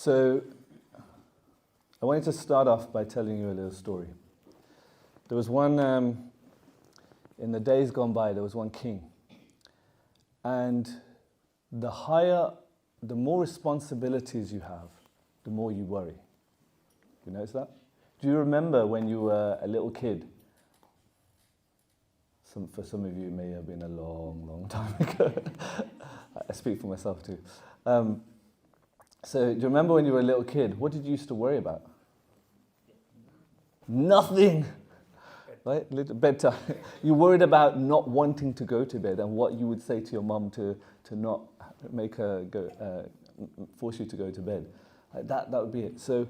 So, I wanted to start off by telling you a little story. There was one, in the days gone by, there was one king. And the more responsibilities you have, the more you worry. You notice that? Do you remember when you were a little kid? For some of you, it may have been a long, long time ago. I speak for myself too. So do you remember when you were a little kid, what did you used to worry about? Nothing. Right? Bedtime. You worried about not wanting to go to bed and what you would say to your mum to not make her go, force you to go to bed. Like that would be it. So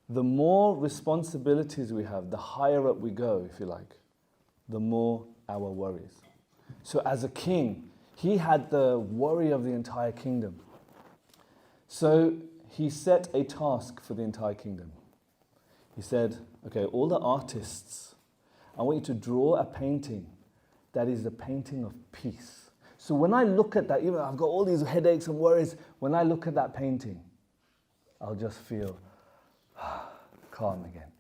the more responsibilities we have, the higher up we go, if you like, the more our worries. So as a king, he had the worry of the entire kingdom. So he set a task for the entire kingdom. He said, okay, all the artists, I want you to draw a painting that is a painting of peace. So when I look at that, even though I've got all these headaches and worries, when I look at that painting, I'll just feel calm again.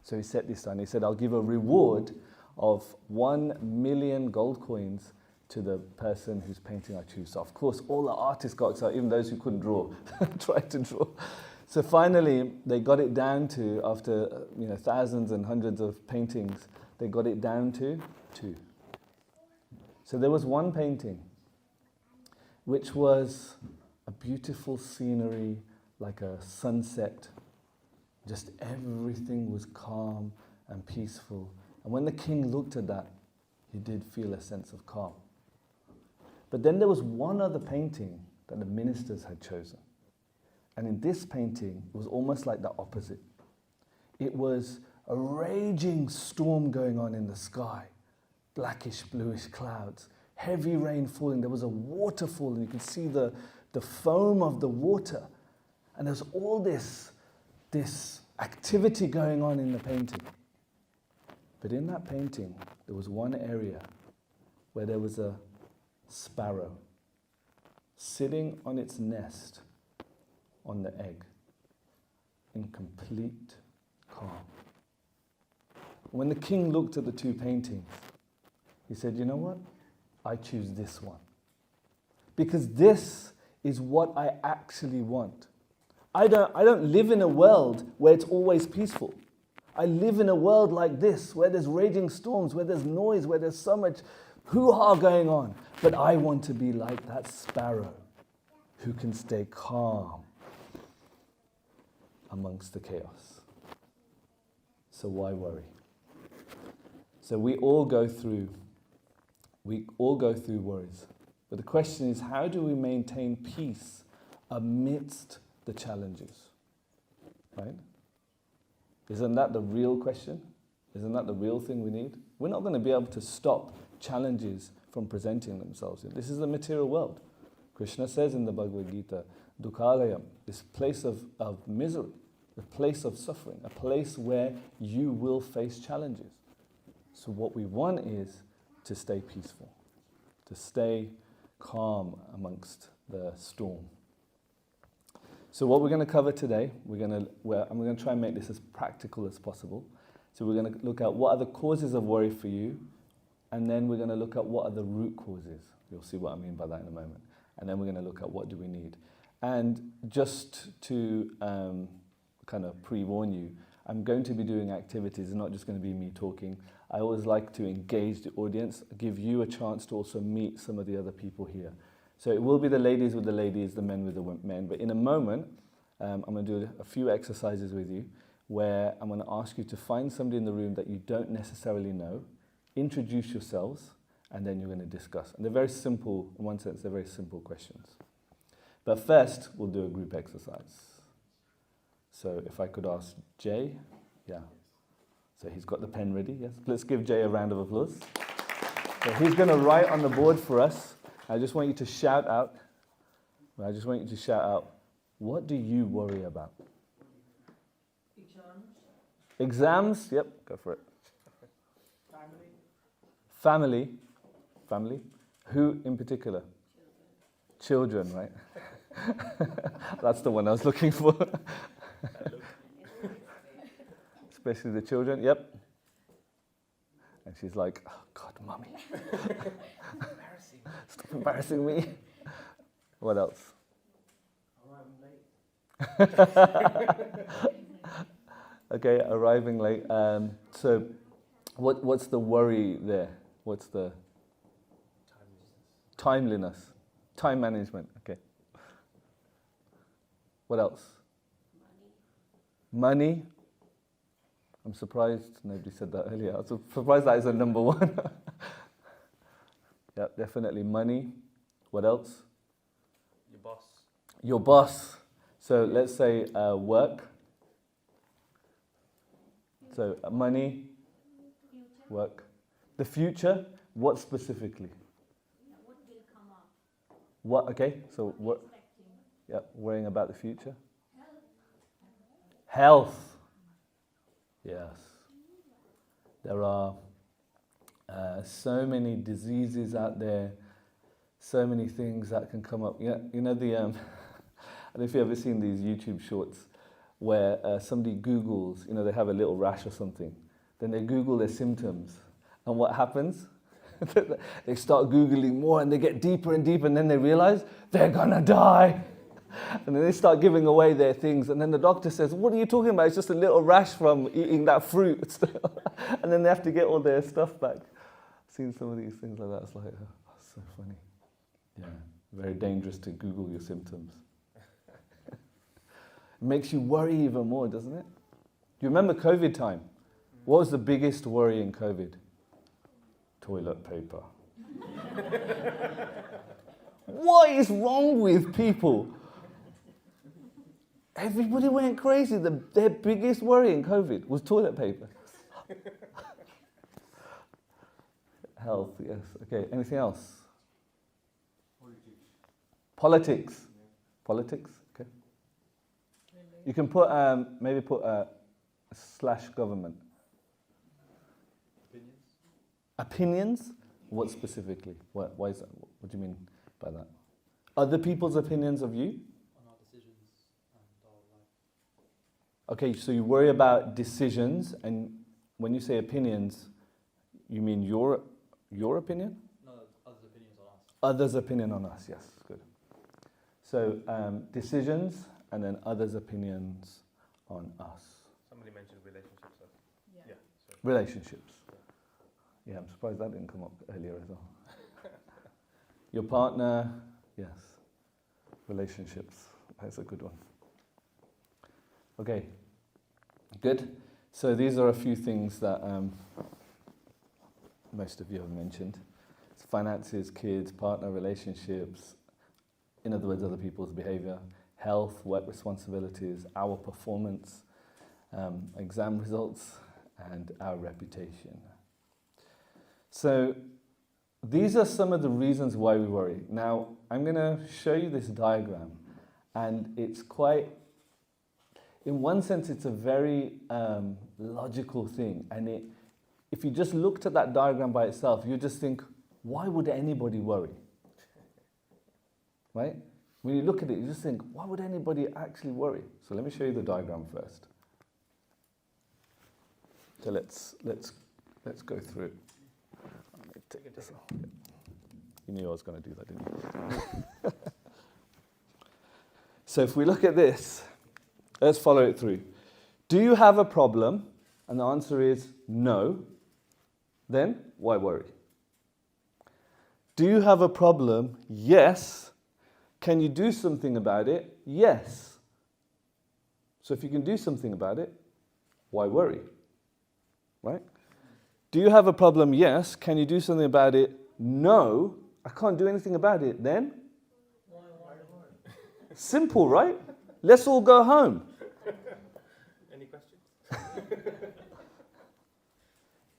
So he set this down. He said, I'll give a reward of 1 million gold coins to the person whose painting I choose. So of course, all the artists got excited, even those who couldn't draw, tried to draw. So finally, they got it down to, after thousands and hundreds of paintings, they got it down to 2. So there was one painting, which was a beautiful scenery, like a sunset. Just everything was calm and peaceful. And when the king looked at that, he did feel a sense of calm. But then there was one other painting that the ministers had chosen. And in this painting, it was almost like the opposite. It was a raging storm going on in the sky, blackish, bluish clouds, heavy rain falling. There was a waterfall, and you could see the foam of the water. And there's all this activity going on in the painting. But in that painting, there was one area where there was a sparrow sitting on its nest on the egg in complete calm. When the king looked at the 2 paintings, he said, you know what? I choose this one. Because this is what I actually want. I don't live in a world where it's always peaceful. I live in a world like this, where there's raging storms, where there's noise, where there's so much hoo-ha going on. But I want to be like that sparrow who can stay calm amongst the chaos. So why worry? So we all go through worries. But the question is, how do we maintain peace amidst the challenges? Right? Isn't that the real question? Isn't that the real thing we need? We're not going to be able to stop challenges from presenting themselves. This is the material world. Krishna says in the Bhagavad Gita, Dukhalayam, this place of misery, a place of suffering, a place where you will face challenges. So what we want is to stay peaceful, to stay calm amongst the storm. So what we're going to cover today, I'm going to try and make this as practical as possible. So we're going to look at what are the causes of worry for you, and then we're going to look at what are the root causes. You'll see what I mean by that in a moment. And then we're going to look at what do we need. And just to kind of pre-warn you, I'm going to be doing activities. It's not just going to be me talking. I always like to engage the audience, give you a chance to also meet some of the other people here. So it will be the ladies with the ladies, the men with the men. But in a moment, I'm going to do a few exercises with you where I'm going to ask you to find somebody in the room that you don't necessarily know, introduce yourselves, and then you're going to discuss. And they're very simple, in one sense, they're very simple questions. But first, we'll do a group exercise. So if I could ask Jay, yeah. So he's got the pen ready, yes. Let's give Jay a round of applause. So he's going to write on the board for us. I just want you to shout out, what do you worry about? Exams, yep, go for it. Family. Who in particular? Children, right? That's the one I was looking for. Especially the children, yep. And she's like, oh God, Mummy. Stop embarrassing me. What else? Okay, arriving late. So, what's the worry there? What's the timeliness? Time management. Okay. What else? Money. I'm surprised nobody said that earlier. I was surprised that is a number one. Yeah, definitely money. What else? Your boss. Your boss. So let's say work. So money, work. The future, what specifically? What will come up? What, okay, so what? Yeah, worrying about the future. Health. Yes. There are so many diseases out there, so many things that can come up. Yeah, you know the, I don't know if you've ever seen these YouTube shorts where somebody Googles, you know, they have a little rash or something. Then they Google their symptoms. And what happens? They start Googling more and they get deeper and deeper and then they realize they're gonna die. And then they start giving away their things. And then the doctor says, what are you talking about? It's just a little rash from eating that fruit. And then they have to get all their stuff back. I've seen some of these things like that. It's like, oh, that's so funny. Yeah, very dangerous to Google your symptoms. It makes you worry even more, doesn't it? Do you remember COVID time? What was the biggest worry in COVID? Toilet paper. What is wrong with people? Everybody went crazy. Their biggest worry in COVID was toilet paper. Health, yes. Okay, anything else? Politics. Politics, okay. You can put, maybe put / government. Opinions? What specifically? Why is that? What do you mean by that? Other people's opinions of you? On our decisions and our life. Okay, so you worry about decisions, and when you say opinions, you mean your opinion? No, others' opinions on us. Others' opinion on us, yes, good. So decisions, and then others' opinions on us. Somebody mentioned relationships. So. Yeah. So. Relationships. Yeah, I'm surprised that didn't come up earlier as well. Your partner, yes. Relationships, that's a good one. Okay, good. So these are a few things that most of you have mentioned. It's finances, kids, partner relationships, in other words, other people's behavior, health, work responsibilities, our performance, exam results, and our reputation. So these are some of the reasons why we worry. Now, I'm going to show you this diagram, and it's quite, in one sense, it's a very logical thing. And if you just looked at that diagram by itself, you just think, why would anybody worry? Right? When you look at it, you just think, why would anybody actually worry? So let me show you the diagram first. So let's go through it. Take this off. Yeah. You knew I was going to do that, didn't you? So if we look at this, let's follow it through. Do you have a problem? And the answer is no. Then why worry? Do you have a problem? Yes. Can you do something about it? Yes. So if you can do something about it, why worry? Right? Do you have a problem? Yes. Can you do something about it? No. I can't do anything about it. Then? Why? Simple, right? Let's all go home. Any questions?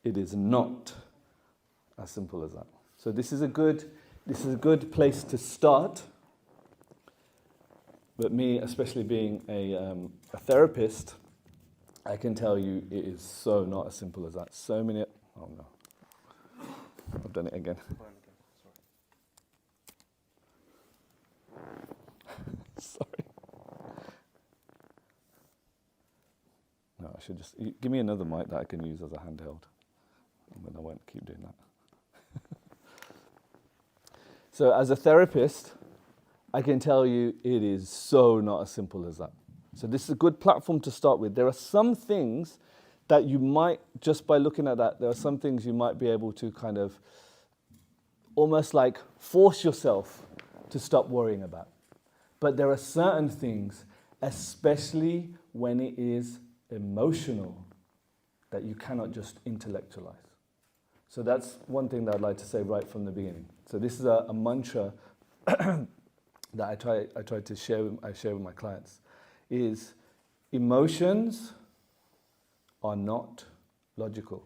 It is not as simple as that. So this is a good place to start. But me, especially being a therapist, I can tell you it is so not as simple as that. So many. Oh no, I've done it again. Sorry. No, I should just give me another mic that I can use as a handheld, and then I won't keep doing that. So, as a therapist, I can tell you it is so not as simple as that. So, this is a good platform to start with. There are some things that you might, just by looking at that, there are some things you might be able to kind of almost like force yourself to stop worrying about. But there are certain things, especially when it is emotional, that you cannot just intellectualize. So that's one thing that I'd like to say right from the beginning. So this is a mantra that I try to share with my clients, is emotions are not logical.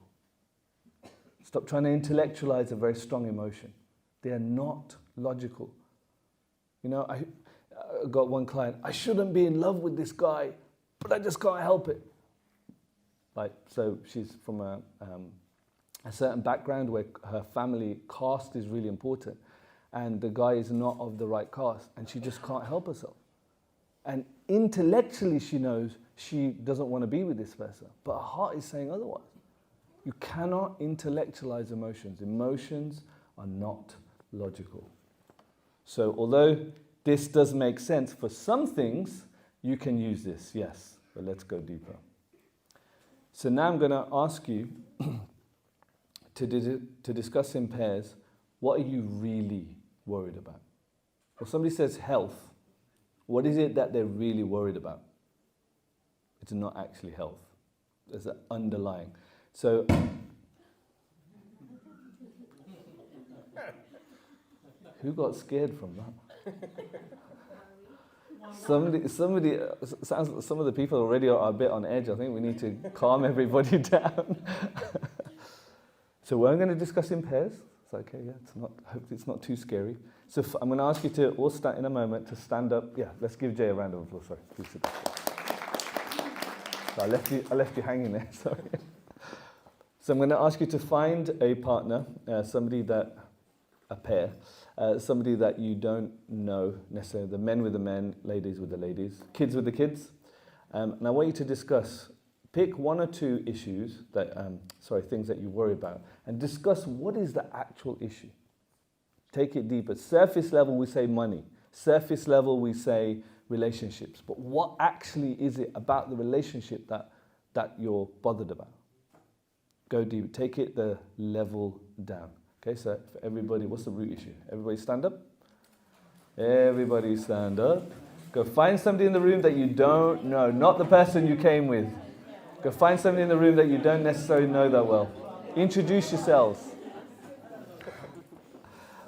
Stop trying to intellectualize a very strong emotion. They are not logical. You know, I got one client, I shouldn't be in love with this guy, but I just can't help it. Like, so she's from a certain background where her family caste is really important, and the guy is not of the right caste, and she just can't help herself. And intellectually she knows she doesn't want to be with this person, but her heart is saying otherwise. You cannot intellectualize emotions. Emotions are not logical. So although this does make sense for some things, you can use this, yes, but let's go deeper. So now I'm going to ask you to discuss in pairs, what are you really worried about? Well, somebody says health. What is it that they're really worried about? It's not actually health. There's an underlying. So, who got scared from that? Somebody, some of the people already are a bit on edge. I think we need to calm everybody down. So we're going to discuss in pairs. It's okay, yeah. Hopefully it's not too scary. So I'm going to ask you to all stand in a moment to stand up. Yeah, let's give Jay a round of applause. Sorry, please sit down. So I left you hanging there. Sorry. So I'm going to ask you to find a partner, a pair, somebody that you don't know necessarily, the men with the men, ladies with the ladies, kids with the kids. And I want you to discuss, pick one or two issues things that you worry about, and discuss what is the actual issue. Take it deeper. Surface level, we say money. Surface level, we say relationships. But what actually is it about the relationship that you're bothered about? Go deep. Take it the level down. Okay, so for everybody, what's the root issue? Everybody stand up. Everybody stand up. Go find somebody in the room that you don't know, not the person you came with. Go find somebody in the room that you don't necessarily know that well. Introduce yourselves.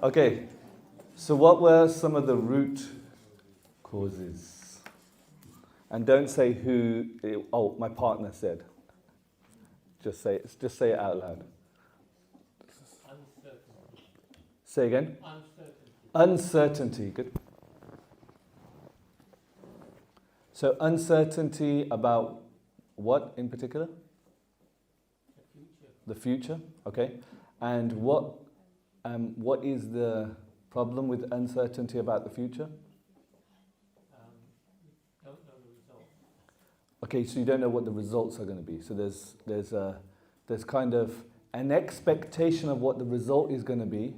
Okay, so what were some of the root causes? And don't say my partner said. Just say it out loud. Uncertainty. Say again? Uncertainty. Uncertainty, good. So uncertainty about what in particular? The future. The future, okay. And what is the problem with uncertainty about the future? Don't know the result. Okay, so you don't know what the results are going to be. So there's kind of an expectation of what the result is going to be,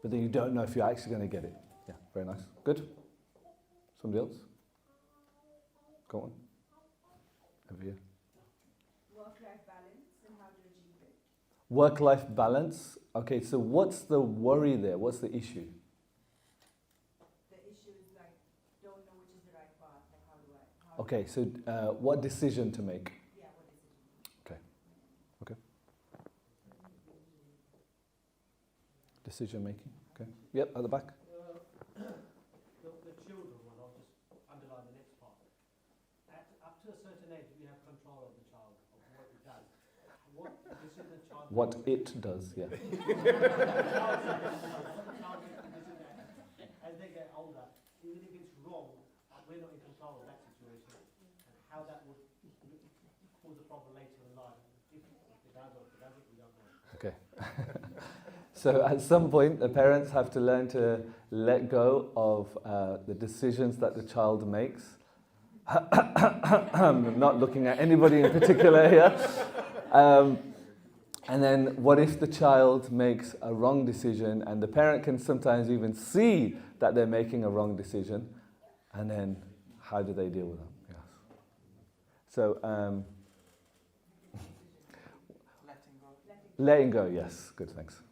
but then you don't know if you're actually going to get it. Yeah, very nice. Good. Somebody else? Go on. Over here. Work-life balance and how to achieve it. Work-life balance. Okay, so what's the worry there? What's the issue? The issue is like, don't know which is the right path. Like, how do I? Okay, so what decision to make? Yeah, what decision? Okay. Decision making. Okay. Yep, at the back. The children one, I'll just underline the next part. Up to a certain age, we have control of the child, of what it does. This is the child. What it does, yeah. As they get older, even if it's wrong, we're not in control of that situation, and how that would cause a problem later in life. If it does or if it doesn't, we don't know. Okay. So at some point, the parents have to learn to let go of the decisions that the child makes. I'm not looking at anybody in particular here. And then what if the child makes a wrong decision, and the parent can sometimes even see that they're making a wrong decision, and then how do they deal with them? Yes. So letting go, yes, good, thanks.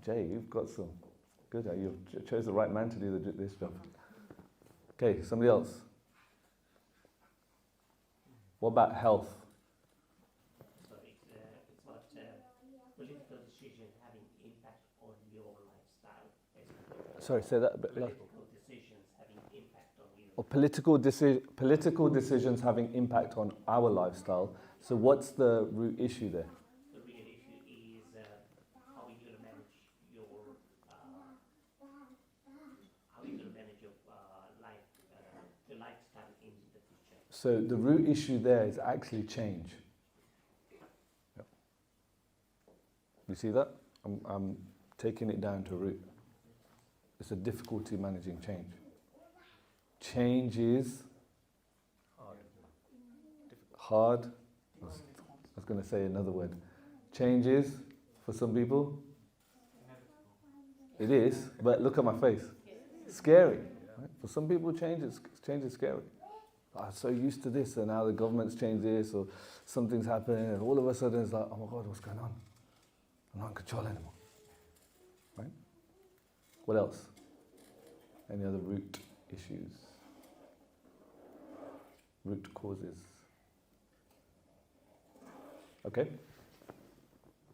Jay, you've got some. Good, you chose the right man to do this job. Okay, somebody else. What about health? So it's what political decisions having impact on your lifestyle. Sorry, say that a bit louder. Political decisions having impact on you. Or political decisions having impact on our lifestyle. So what's the root issue there? The real issue is how are you going to manage your life, your lifestyle in the future. So the root issue there is actually change. Yep. You see that? I'm taking it down to root. It's a difficulty managing change. Change is hard. I was going to say another word. Change is, for some people, it is, but look at my face. Scary. Right? For some people, change is scary. I'm so used to this, and now the government's changed this, or something's happening, and all of a sudden it's like, oh my God, what's going on? I'm not in control anymore. Right? What else? Any other root issues? Root causes? Okay.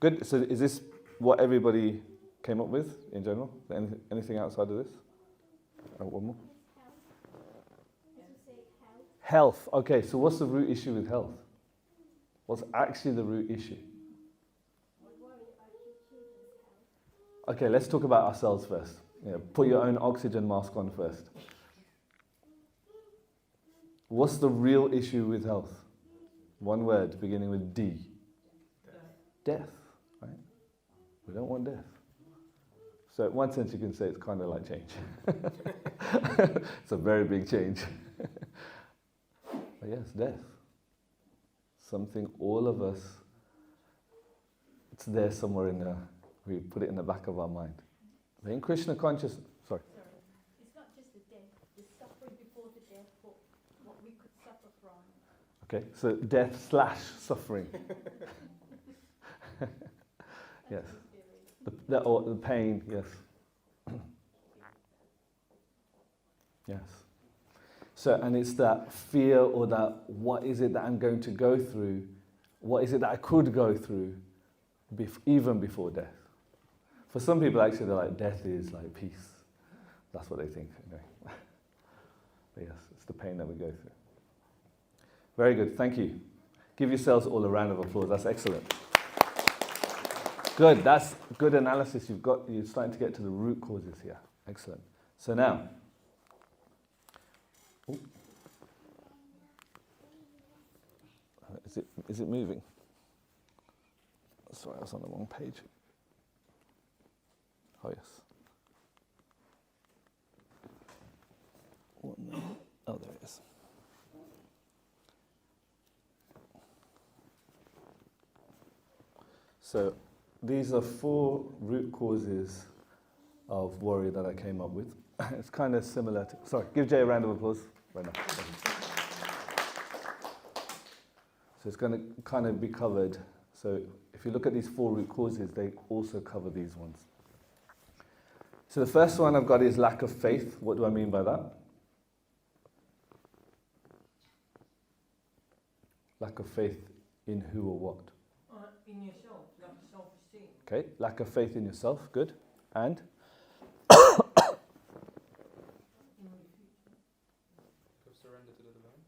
Good. So is this what everybody came up with in general? Anything outside of this? One more. Health. Okay, so what's the root issue with health? What's actually the root issue? Okay, let's talk about ourselves first. Put your own oxygen mask on first. What's the real issue with health? One word beginning with D. Death. Right? We don't want death. So in one sense you can say it's kind of like change. It's a very big change. But yes, death. Something all of us, it's there somewhere in there. We put it in the back of our mind. But in Krishna consciousness, sorry. It's not just the death, the suffering before the death, but what we could suffer from. Okay, so death/suffering. Yes. The pain, yes. Yes. So, and it's that fear, or that what is it that I'm going to go through? What is it that I could go through even before death? For some people, actually, they're like, death is like peace. That's what they think. Anyway. But yes, it's the pain that we go through. Very good, thank you. Give yourselves all a round of applause. That's excellent. Good, that's good analysis. You're starting to get to the root causes here. Excellent. So now, is it moving? Sorry, I was on the wrong page. Oh yes. Oh, there it is. So these are 4 root causes of worry that I came up with. It's kind of similar to... Sorry, give Jay a round of applause. Right now. So it's going to kind of be covered. So if you look at these 4 root causes, they also cover these ones. So the first one I've got is lack of faith. What do I mean by that? Lack of faith in who or what? In yourself, lack of self-esteem. Okay, lack of faith in yourself, good. And? Surrender to the divine.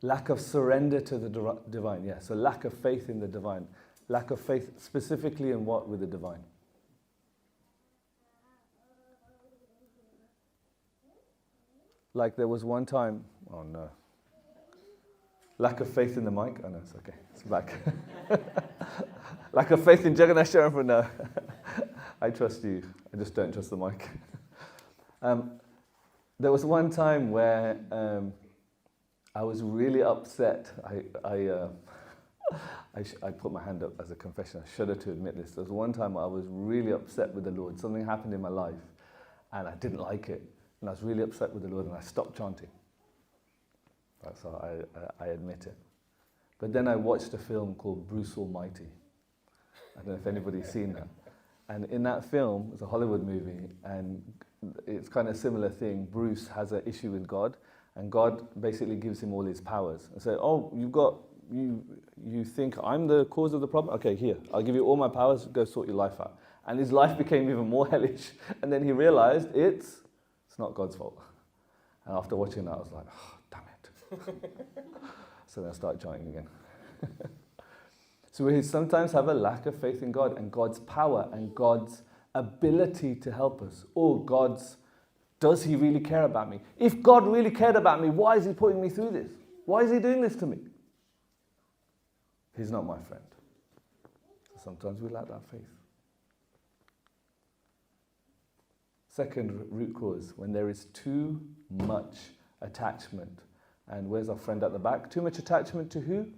Lack of surrender to the divine, yeah. So lack of faith in the divine. Lack of faith specifically in what with the divine? Like there was one time, oh no. Lack of faith in the mic? Oh no, it's okay. It's back. Lack of faith in Jagannath Sharanpur? No. I trust you. I just don't trust the mic. There was one time where I was really upset. I put my hand up as a confession. I shudder to admit this. There was one time I was really upset with the Lord. Something happened in my life, and I didn't like it. And I was really upset with the Lord, and I stopped chanting. That's how I admit it. But then I watched a film called Bruce Almighty. I don't know if anybody's seen that. And in that film, it's a Hollywood movie, and it's kind of a similar thing. Bruce has an issue with God, and God basically gives him all his powers. And so, oh, you think I'm the cause of the problem? Okay, here, I'll give you all my powers, go sort your life out. And his life became even more hellish. And then he realized it's not God's fault. And after watching that, I was like, oh, damn it. So then I started chanting again. So we sometimes have a lack of faith in God and God's power and God's ability to help us. Or does he really care about me? If God really cared about me, why is he putting me through this? Why is he doing this to me? He's not my friend. So sometimes we lack that faith. Second root cause, when there is too much attachment. And where's our friend at the back? Too much attachment to who?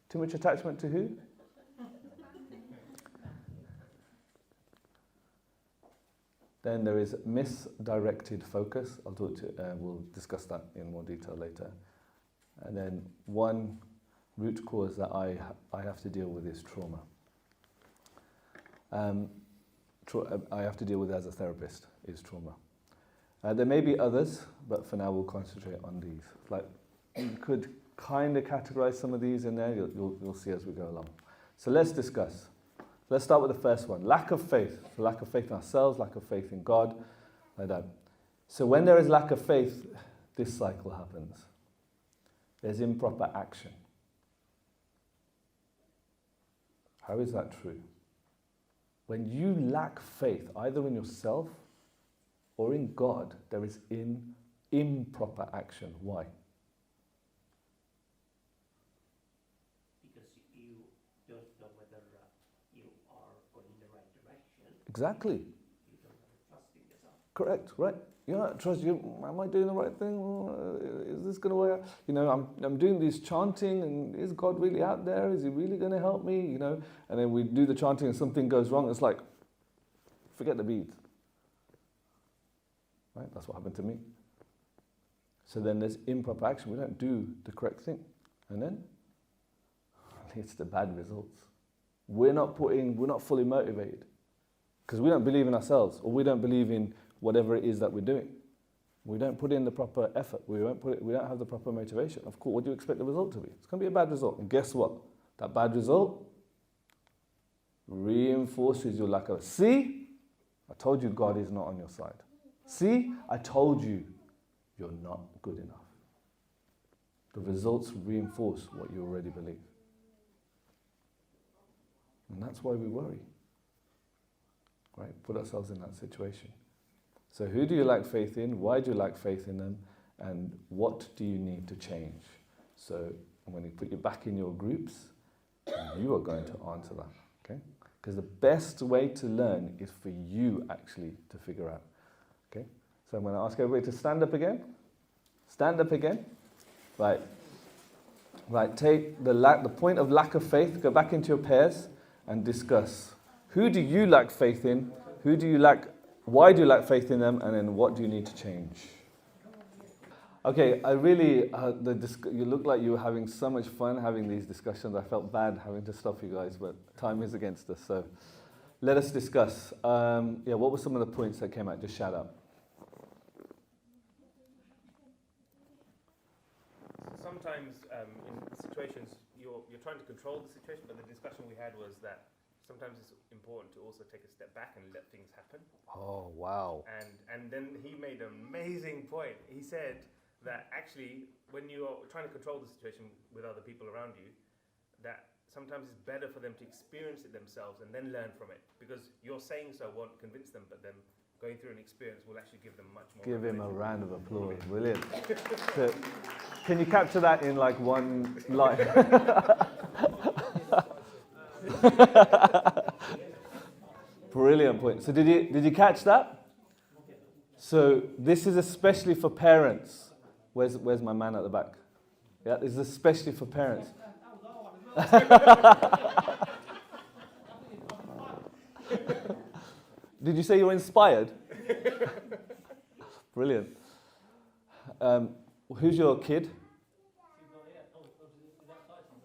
Too much attachment to who? Then there is misdirected focus. We'll discuss that in more detail later. And then one root cause that I have to deal with is trauma. I have to deal with as a therapist is trauma. There may be others, but for now we'll concentrate on these. Like, you could kind of categorize some of these in there. You'll see as we go along. So let's discuss. Let's start with the first one. Lack of faith. So lack of faith in ourselves, lack of faith in God, like that. So when there is lack of faith, this cycle happens. There's improper action. How is that true? When you lack faith, either in yourself or in God, there is improper action. Why? Because you don't know whether you are going in the right direction. Exactly. You don't have trust in yourself. Correct, right? You don't trust you. Am I doing the right thing? Is this going to work? You know, I'm doing this chanting, and is God really out there? Is he really going to help me? You know, and then we do the chanting and something goes wrong. It's like, forget the beads. Right? That's what happened to me. So then there's improper action. We don't do the correct thing. And then it leads to bad results. We're not fully motivated because we don't believe in ourselves, or we don't believe in whatever it is that we're doing. We don't put in the proper effort. We don't have the proper motivation. Of course, what do you expect the result to be? It's going to be a bad result. And guess what? That bad result reinforces your lack of. See, I told you God is not on your side. See, I told you you're not good enough. The results reinforce what you already believe. And that's why we worry. Right? Put ourselves in that situation. So who do you lack faith in? Why do you lack faith in them? And what do you need to change? So I'm going to put you back in your groups, and you are going to answer that. Okay? Because the best way to learn is for you actually to figure out. Okay? So I'm going to ask everybody to stand up again. Stand up again. Right. Right. Take the point of lack of faith, go back into your pairs and discuss. Who do you lack faith in? Who do you lack? Why do you lack faith in them? And then what do you need to change? Okay, I really, you look like you were having so much fun having these discussions. I felt bad having to stop you guys, but time is against us. So let us discuss. What were some of the points that came out? Just shout out. Sometimes in situations you're trying to control the situation, but the discussion we had was that sometimes it's important to also take a step back and let things happen. Oh, wow. And then he made an amazing point. He said that actually when you're trying to control the situation with other people around you, that sometimes it's better for them to experience it themselves and then learn from it. Because you're saying so won't convince them, but then going through an experience will actually give them much more. Give him a revelation. round of applause. Brilliant. So, can you capture that in like one line? Brilliant point. So did you catch that? So this is especially for parents. Where's my man at the back? Yeah, this is especially for parents. Did you say you were inspired? Brilliant. Who's your kid?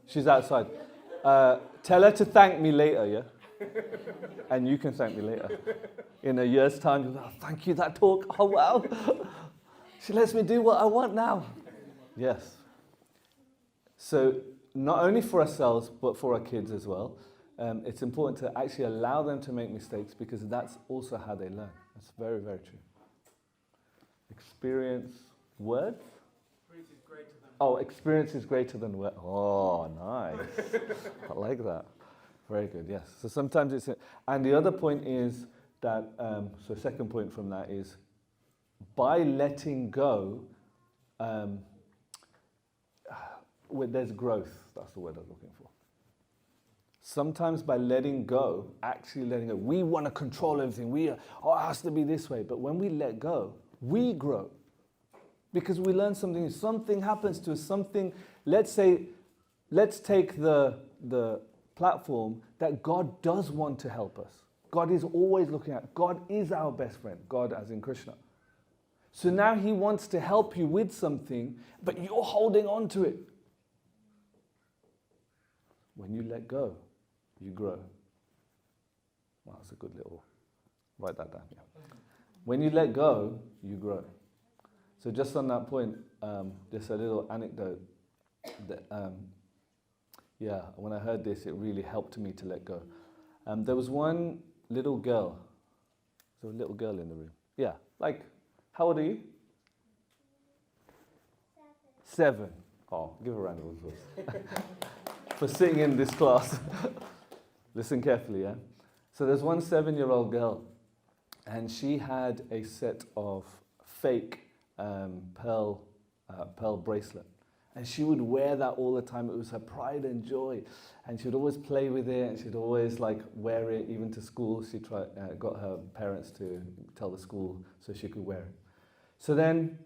She's outside. Tell her to thank me later, yeah? And you can thank me later. In a year's time, you'll be like, thank you, that talk. Oh, wow. She lets me do what I want now. Yes. So not only for ourselves, but for our kids as well. It's important to actually allow them to make mistakes because that's also how they learn. That's very, very true. Experience, words? Experience is greater than. Oh, experience is greater than words. Oh, nice. I like that. Very good, yes. So sometimes it's... And the other point is that, so second point from that is, by letting go, there's growth. That's the word I was looking for. Sometimes by letting go, actually letting go, we want to control everything. It has to be this way. But when we let go, we grow. Because we learn something, something happens to us, something, let's take the platform that God does want to help us. God is always looking at, God is our best friend, God as in Krishna. So now he wants to help you with something, but you're holding on to it. When you let go, you grow. Wow, that's a good little, write that down, yeah. When you let go, you grow. So just on that point, just a little anecdote. That, when I heard this, it really helped me to let go. There was one little girl. There was a little girl in the room. Yeah, like, how old are you? 7. Oh, give a round of applause for sitting in this class. Listen carefully, yeah? So there's one 7-year-old girl, and she had a set of fake pearl bracelet. And she would wear that all the time. It was her pride and joy. And she would always play with it, and she'd always like wear it even to school. She got her parents to tell the school so she could wear it. So then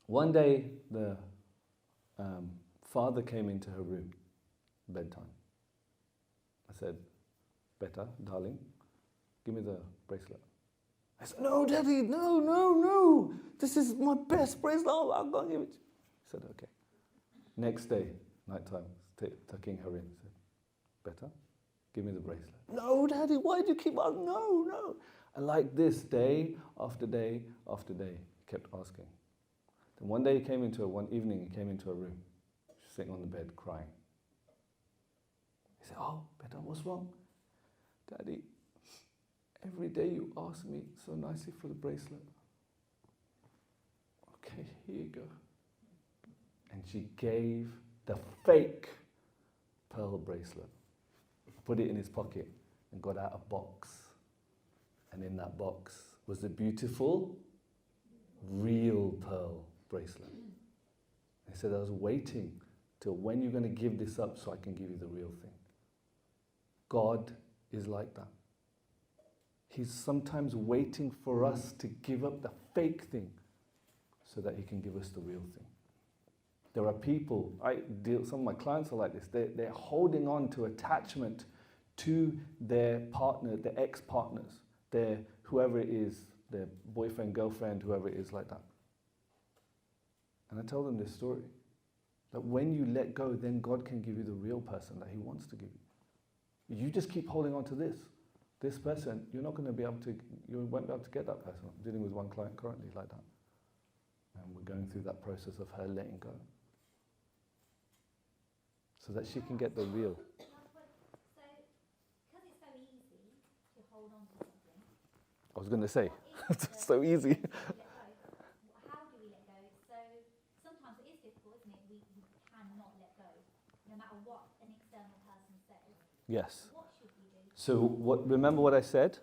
one day the father came into her room, bedtime. I said, Betta, darling, give me the bracelet. I said, no, Daddy, no. This is my best bracelet. Oh, I'm going to give it to you. He said, okay. Next day, nighttime, tucking her in. Said, Betta, give me the bracelet. No, Daddy, why do you keep asking? No. And like this, day after day after day, he kept asking. Then one day one evening, he came into her room. She was sitting on the bed crying. He said, oh, Betta, what's wrong? Daddy, every day you ask me so nicely for the bracelet. Okay, here you go. And she gave the fake pearl bracelet, put it in his pocket, and got out a box. And in that box was the beautiful, real pearl bracelet. He said, I was waiting till when you're going to give this up so I can give you the real thing. God is like that. He's sometimes waiting for us to give up the fake thing so that he can give us the real thing. There are people, some of my clients are like this, they're holding on to attachment to their partner, their ex-partners, their whoever it is, their boyfriend, girlfriend, whoever it is like that. And I tell them this story, that when you let go, then God can give you the real person that he wants to give you. You just keep holding on to this person, you won't be able to get that person. I'm dealing with one client currently like that. And we're going through that process of her letting go. So that she can get the real. So, because it's so easy to hold on to something. I was going to say, it's so easy. How do we let go? So sometimes it is difficult, isn't it? We cannot let go, no matter what an external person says. Yes. What should we do? So remember what I said?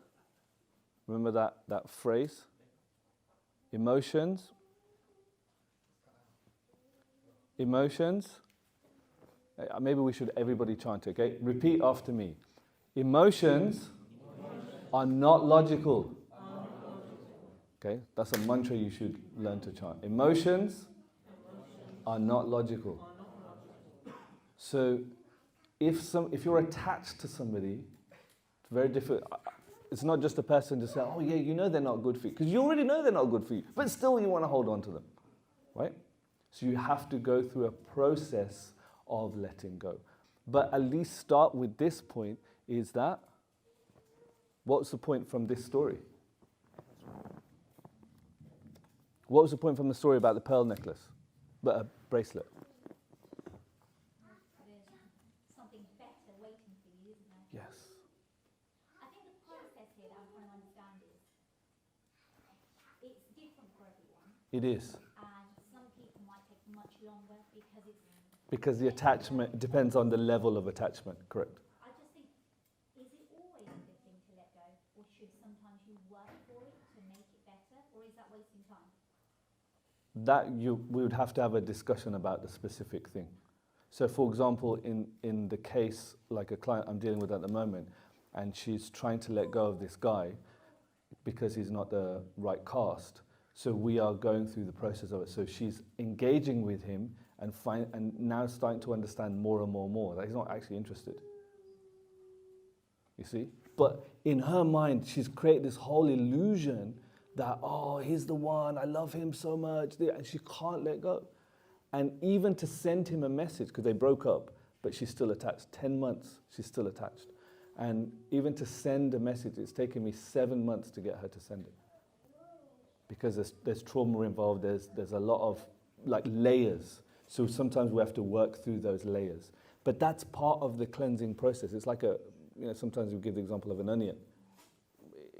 Remember that phrase? Emotions. Emotions. Maybe we should everybody chant it, okay? Repeat after me. Emotions are not logical. Okay, that's a mantra you should learn to chant. Emotions are not logical. So if you're attached to somebody, it's very different. It's not just a person to say, oh yeah, you know they're not good for you. Because you already know they're not good for you. But still you want to hold on to them. Right? So you have to go through a process of letting go. But at least start with this point, is that, what's the point from this story? What was the point from the story about the pearl necklace? But a bracelet. There's something better waiting for you, isn't there? Yes. I think the process here that I'm trying to understand is, it's different for everyone, It is. and some people might take much longer because it's. Because the attachment depends on the level of attachment, correct? I just think, is it always a good thing to let go, or should sometimes you work for it to make it better, or is that wasting time? We would have to have a discussion about the specific thing. So for example, in the case, like a client I'm dealing with at the moment, and she's trying to let go of this guy because he's not the right caste. So we are going through the process of it. So she's engaging with him and now starting to understand more and more and more that he's not actually interested. You see? But in her mind, she's created this whole illusion that, oh, he's the one, I love him so much, and she can't let go. And even to send him a message, because they broke up, but she's still attached. 10 months, she's still attached. And even to send a message, it's taken me 7 months to get her to send it. Because there's trauma involved, there's a lot of like layers. So sometimes we have to work through those layers. But that's part of the cleansing process. It's like sometimes we give the example of an onion.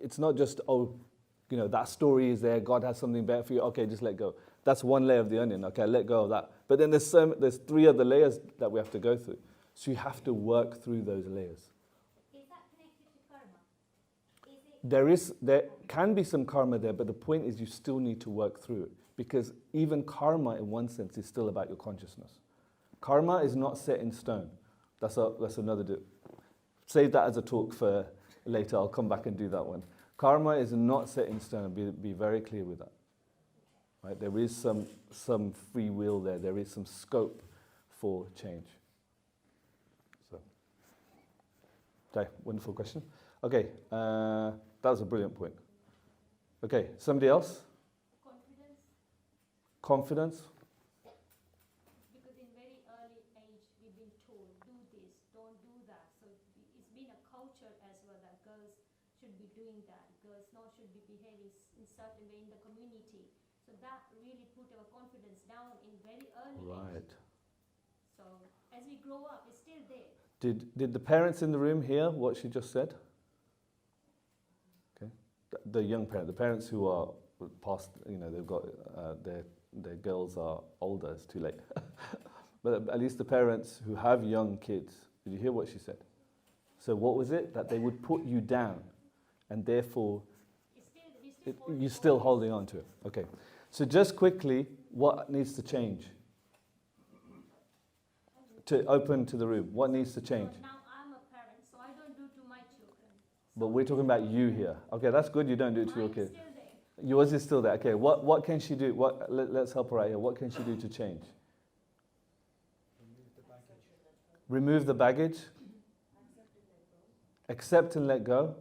It's not just, that story is there, God has something better for you, okay, just let go. That's one layer of the onion, okay, let go of that. But then there's 3 other layers that we have to go through. So you have to work through those layers. Is that connected to karma? There can be some karma there, but the point is you still need to work through it. Because even karma, in one sense, is still about your consciousness. Karma is not set in stone. That's another save that as a talk for later. I'll come back and do that one. Karma is not set in stone. Be very clear with that. Right? There is some free will there. There is some scope for change. So, okay, wonderful question. Okay, that was a brilliant point. Okay, somebody else? Confidence? Because in very early age we've been told, do this, don't do that. So it's been a culture as well that girls should be doing that. Girls now should be behaving in certain way in the community. So that really put our confidence down in very early age. So as we grow up, it's still there. Did the parents in the room hear what she just said? Okay, the young parents, the parents who are past, they've got their girls are older, it's too late. But at least the parents who have young kids, did you hear what she said? So what was it? That they would put you down, and therefore you're still holding on to it. Okay, so just quickly, what needs to change? To open to the room, what needs to change? So now I'm a parent, so I don't do to my children. But we're talking about you here. Okay, that's good, you don't do it to your kids. Still there. Yours is still there. Okay, what can she do? Let's help her out here. What can she do to change? Remove the baggage. Accept and let go.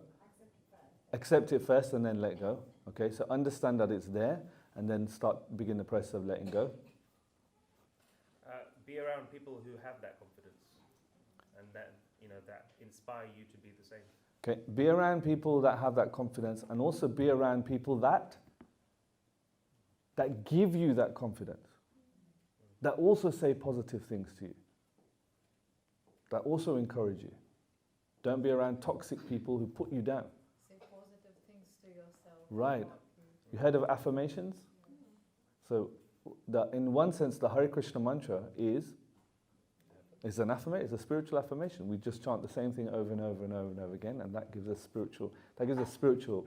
Accept it first and then let go. Okay, so understand that it's there and then begin the process of letting go. Be around people who have that confidence and that inspire you to be the same. Okay, be around people that have that confidence, and also be around people that give you that confidence, that also say positive things to you, that also encourage you. Don't be around toxic people who put you down. Say positive things to yourself. Right. You heard of affirmations? So in one sense, the Hare Krishna mantra is It's an affirmation. It's a spiritual affirmation. We just chant the same thing over and over and over and over again, and that gives us spiritual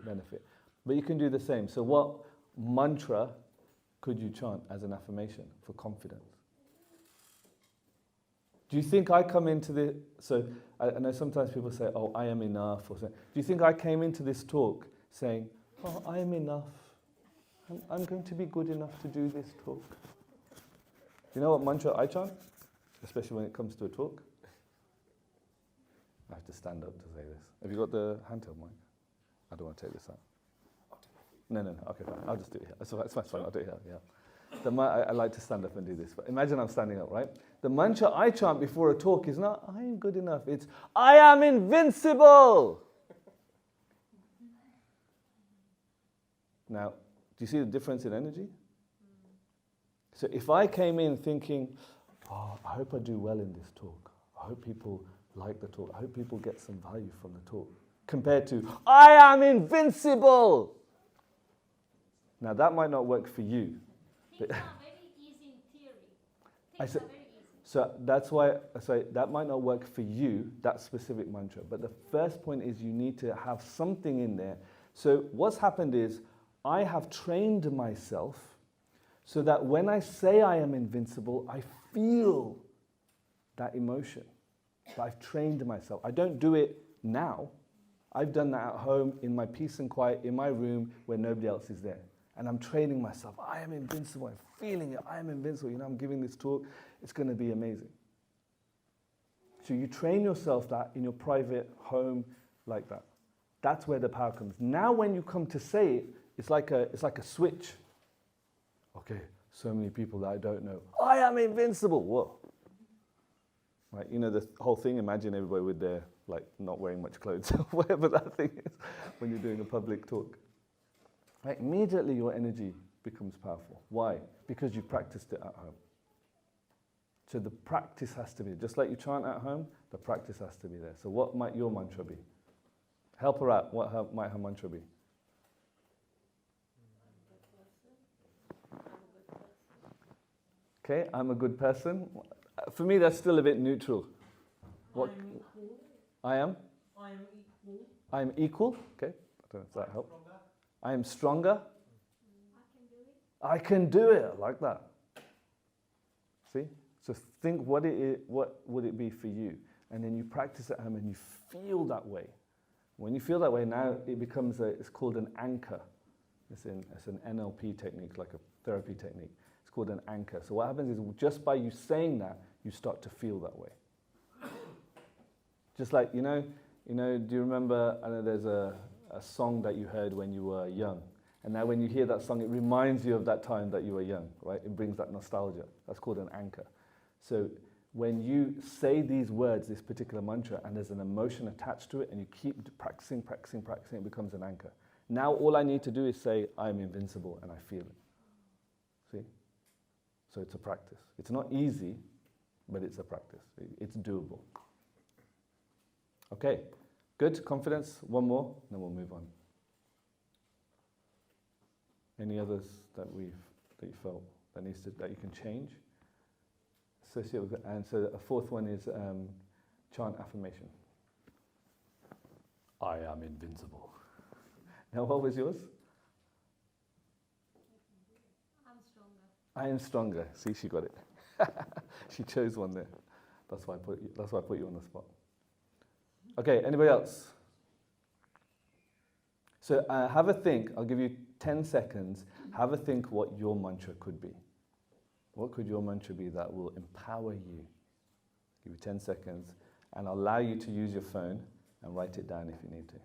benefit. But you can do the same. So what mantra could you chant as an affirmation for confidence? Do you think I come into the... So I know sometimes people say, oh, I am enough. Or something. Do you think I came into this talk saying, oh, I am enough. I'm going to be good enough to do this talk. You know what mantra I chant? Especially when it comes to a talk. I have to stand up to say this. Have you got the handheld mic? I don't want to take this out. No. Okay, fine. I'll just do it here. It's fine. I'll do it here. Yeah. I like to stand up and do this. But imagine I'm standing up, right? The mantra I chant before a talk is not, I am good enough. It's, I am invincible. Now, do you see the difference in energy? So if I came in thinking, oh, I hope I do well in this talk. I hope people like the talk. I hope people get some value from the talk. Compared to, I am invincible. Now that might not work for you. Things are very easy in theory. I Things said- are very easy. So that's why I say that might not work for you, that specific mantra. But the first point is you need to have something in there. So what's happened is I have trained myself so that when I say I am invincible, I feel that emotion. But I've trained myself. I don't do it now. I've done that at home in my peace and quiet, in my room where nobody else is there. And I'm training myself. I am invincible. I'm feeling it. I am invincible. You know, I'm giving this talk. It's going to be amazing. So you train yourself that in your private home like that. That's where the power comes. Now when you come to say it, it's like a switch. Okay, so many people that I don't know. I am invincible. Whoa. Right, you know the whole thing, imagine everybody with their, like, not wearing much clothes, whatever that thing is, when you're doing a public talk. Right, immediately your energy becomes powerful. Why? Because you practiced it at home. So the practice has to be, just like you chant at home, the practice has to be there. So what might your mantra be? Help her out. What might her mantra be? Okay, I'm a good person. For me, that's still a bit neutral. What? I'm equal. I am? I am equal. I am equal. Okay, I don't know if that I'm helps. stronger. I am stronger. I can do it. I can do it. I like that. See? So think what would it be for you? And then you practice at home and you feel that way. When you feel that way, now it becomes it's called an anchor. It's an NLP technique, like a therapy technique. It's called an anchor. So what happens is just by you saying that, you start to feel that way. Just like, you know, do you remember, I know there's a song that you heard when you were young. And now when you hear that song, it reminds you of that time that you were young, right? It brings that nostalgia. That's called an anchor. So when you say these words, this particular mantra, and there's an emotion attached to it, and you keep practicing, it becomes an anchor. Now all I need to do is say, I'm invincible, and I feel it. See? So it's a practice. It's not easy, but it's a practice. It's doable. Okay, good, confidence. One more, then we'll move on. Any others that you felt that you can change? Associate with, and so a fourth one is chant affirmation. I am invincible. Now, what was yours? I'm stronger. I am stronger. See, she got it. She chose one there. That's why I put you on the spot. Okay, anybody else? So have a think. I'll give you 10 seconds. Have a think what your mantra could be. What could your mantra be that will empower you? Give you 10 seconds, and I'll allow you to use your phone and write it down if you need to.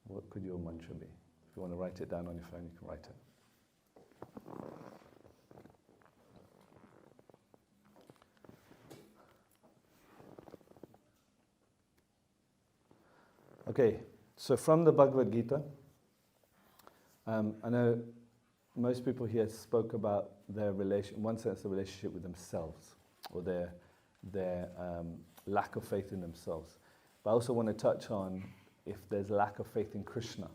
What could your mantra be? If you want to write it down on your phone, you can write it. Okay, so from the Bhagavad Gita, I know most people here spoke about their relation, in one sense, the relationship with themselves, or their lack of faith in themselves. But I also want to touch on if there's lack of faith in Krishna.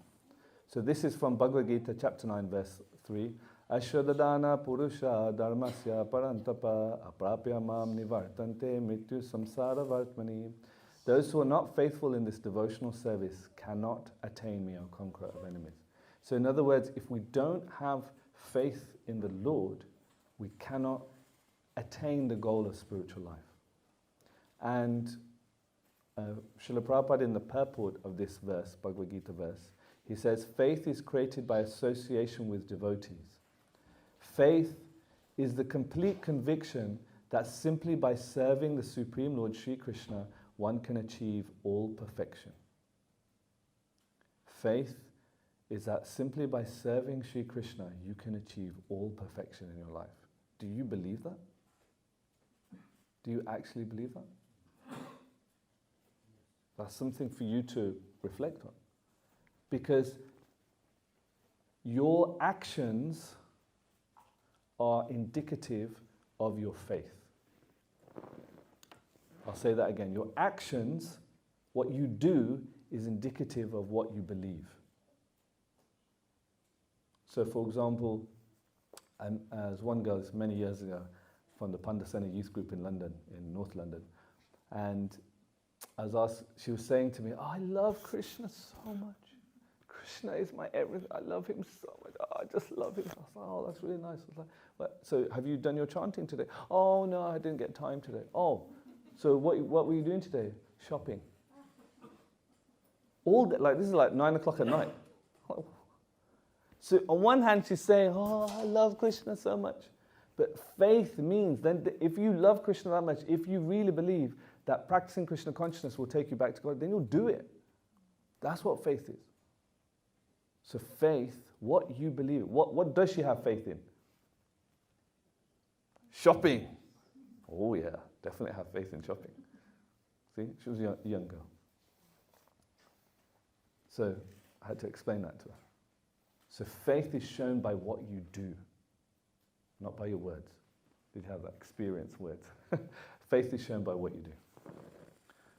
So this is from Bhagavad Gita, chapter 9, verse 3. Ashwadadana purusha dharmasya parantapa aprapya mam nivartante mrityu samsara vartmani. Those who are not faithful in this devotional service cannot attain me, O conqueror of enemies. So in other words, if we don't have faith in the Lord, we cannot attain the goal of spiritual life. And Srila Prabhupada, in the purport of this verse, Bhagavad Gita verse, he says, faith is created by association with devotees. Faith is the complete conviction that simply by serving the Supreme Lord Sri Krishna, one can achieve all perfection. Faith is that simply by serving Sri Krishna, you can achieve all perfection in your life. Do you believe that? Do you actually believe that? That's something for you to reflect on. Because your actions are indicative of your faith. I'll say that again. Your actions, what you do, is indicative of what you believe. So, for example, as one girl many years ago from the Pandasena youth group in London, in North London, and I was asked, she was saying to me, oh, I love Krishna so much. Krishna is my everything. I love him so much. Oh, I just love him. I was like, oh, that's really nice. I was like, well, so have you done your chanting today? Oh, no, I didn't get time today. Oh, so what were you doing today? Shopping. All day, like this is like 9 o'clock at night. So on one hand, she's saying, oh, I love Krishna so much. But faith means, then if you love Krishna that much, if you really believe that practicing Krishna consciousness will take you back to God, then you'll do it. That's what faith is. So faith, what you believe, what does she have faith in? Shopping. Oh yeah, definitely have faith in shopping. See, she was a young girl. So I had to explain that to her. So faith is shown by what you do, not by your words. Did you have that experience words? Faith is shown by what you do.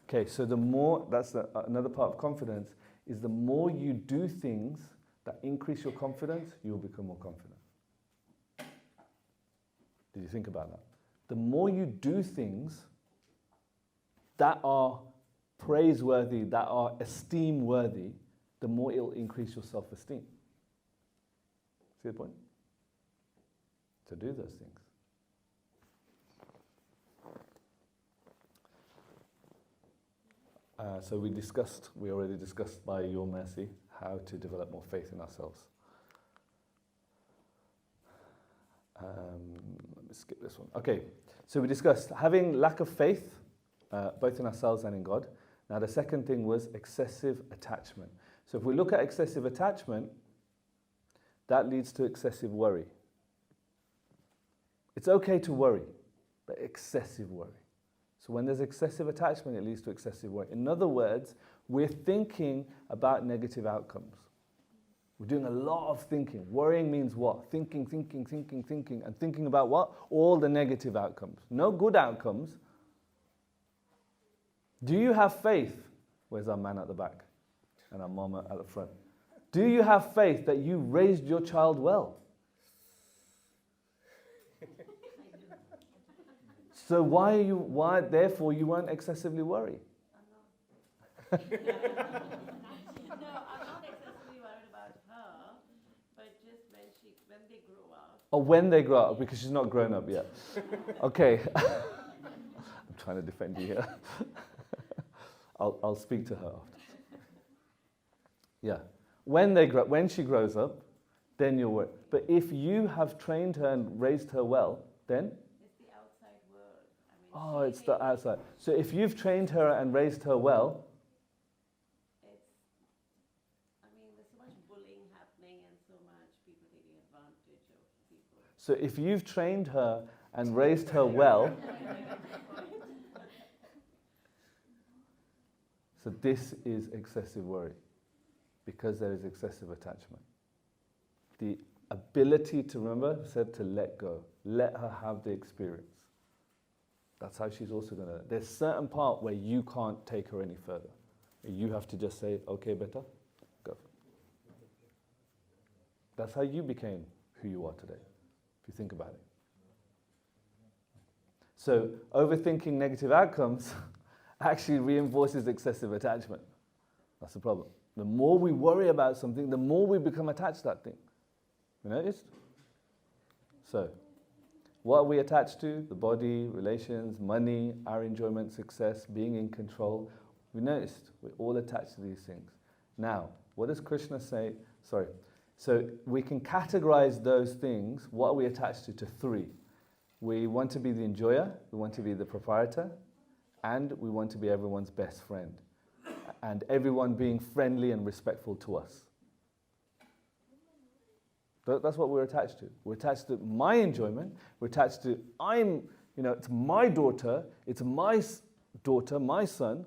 Okay, so the more, that's another part of confidence, is the more you do things that increase your confidence, you will become more confident. Did you think about that? The more you do things that are praiseworthy, that are esteem-worthy, the more it will increase your self-esteem. See the point? To do those things. So we already discussed by your mercy how to develop more faith in ourselves. Let me skip this one. Okay, so we discussed having lack of faith, both in ourselves and in God. Now the second thing was excessive attachment. So if we look at excessive attachment, that leads to excessive worry. It's okay to worry, but excessive worry. So when there's excessive attachment, it leads to excessive worry. In other words, we're thinking about negative outcomes. We're doing a lot of thinking. Worrying means what? Thinking, and thinking about what? All the negative outcomes. No good outcomes. Do you have faith? Where's our man at the back? And our mama at the front. Do you have faith that you raised your child well? So why therefore you weren't excessively worried? No, I'm not excessively worried about her, but just when they grow up. Oh, when they grow up, because she's not grown up yet. Okay. I'm trying to defend you here. I'll speak to her after. Yeah. When she grows up, then you'll worry. But if you have trained her and raised her well, then? It's the outside world. It's the outside. So if you've trained her and raised her well, there's so much bullying happening and so much people taking advantage of people. So if you've trained her and raised her well, so this is excessive worry, because there is excessive attachment. The ability to, remember, said to let go. Let her have the experience. That's how she's also going to, there's certain part where you can't take her any further. You have to just say, okay, beta, go. That's how you became who you are today, if you think about it. So overthinking negative outcomes actually reinforces excessive attachment. That's the problem. The more we worry about something, the more we become attached to that thing. You noticed? So, what are we attached to? The body, relations, money, our enjoyment, success, being in control. We noticed we're all attached to these things. Now, what does Krishna say? So we can categorize those things, what are we attached to 3. We want to be the enjoyer, we want to be the proprietor, and we want to be everyone's best friend. And everyone being friendly and respectful to us. That's what we're attached to. We're attached to my enjoyment. We're attached to, it's my daughter, it's my daughter, my son.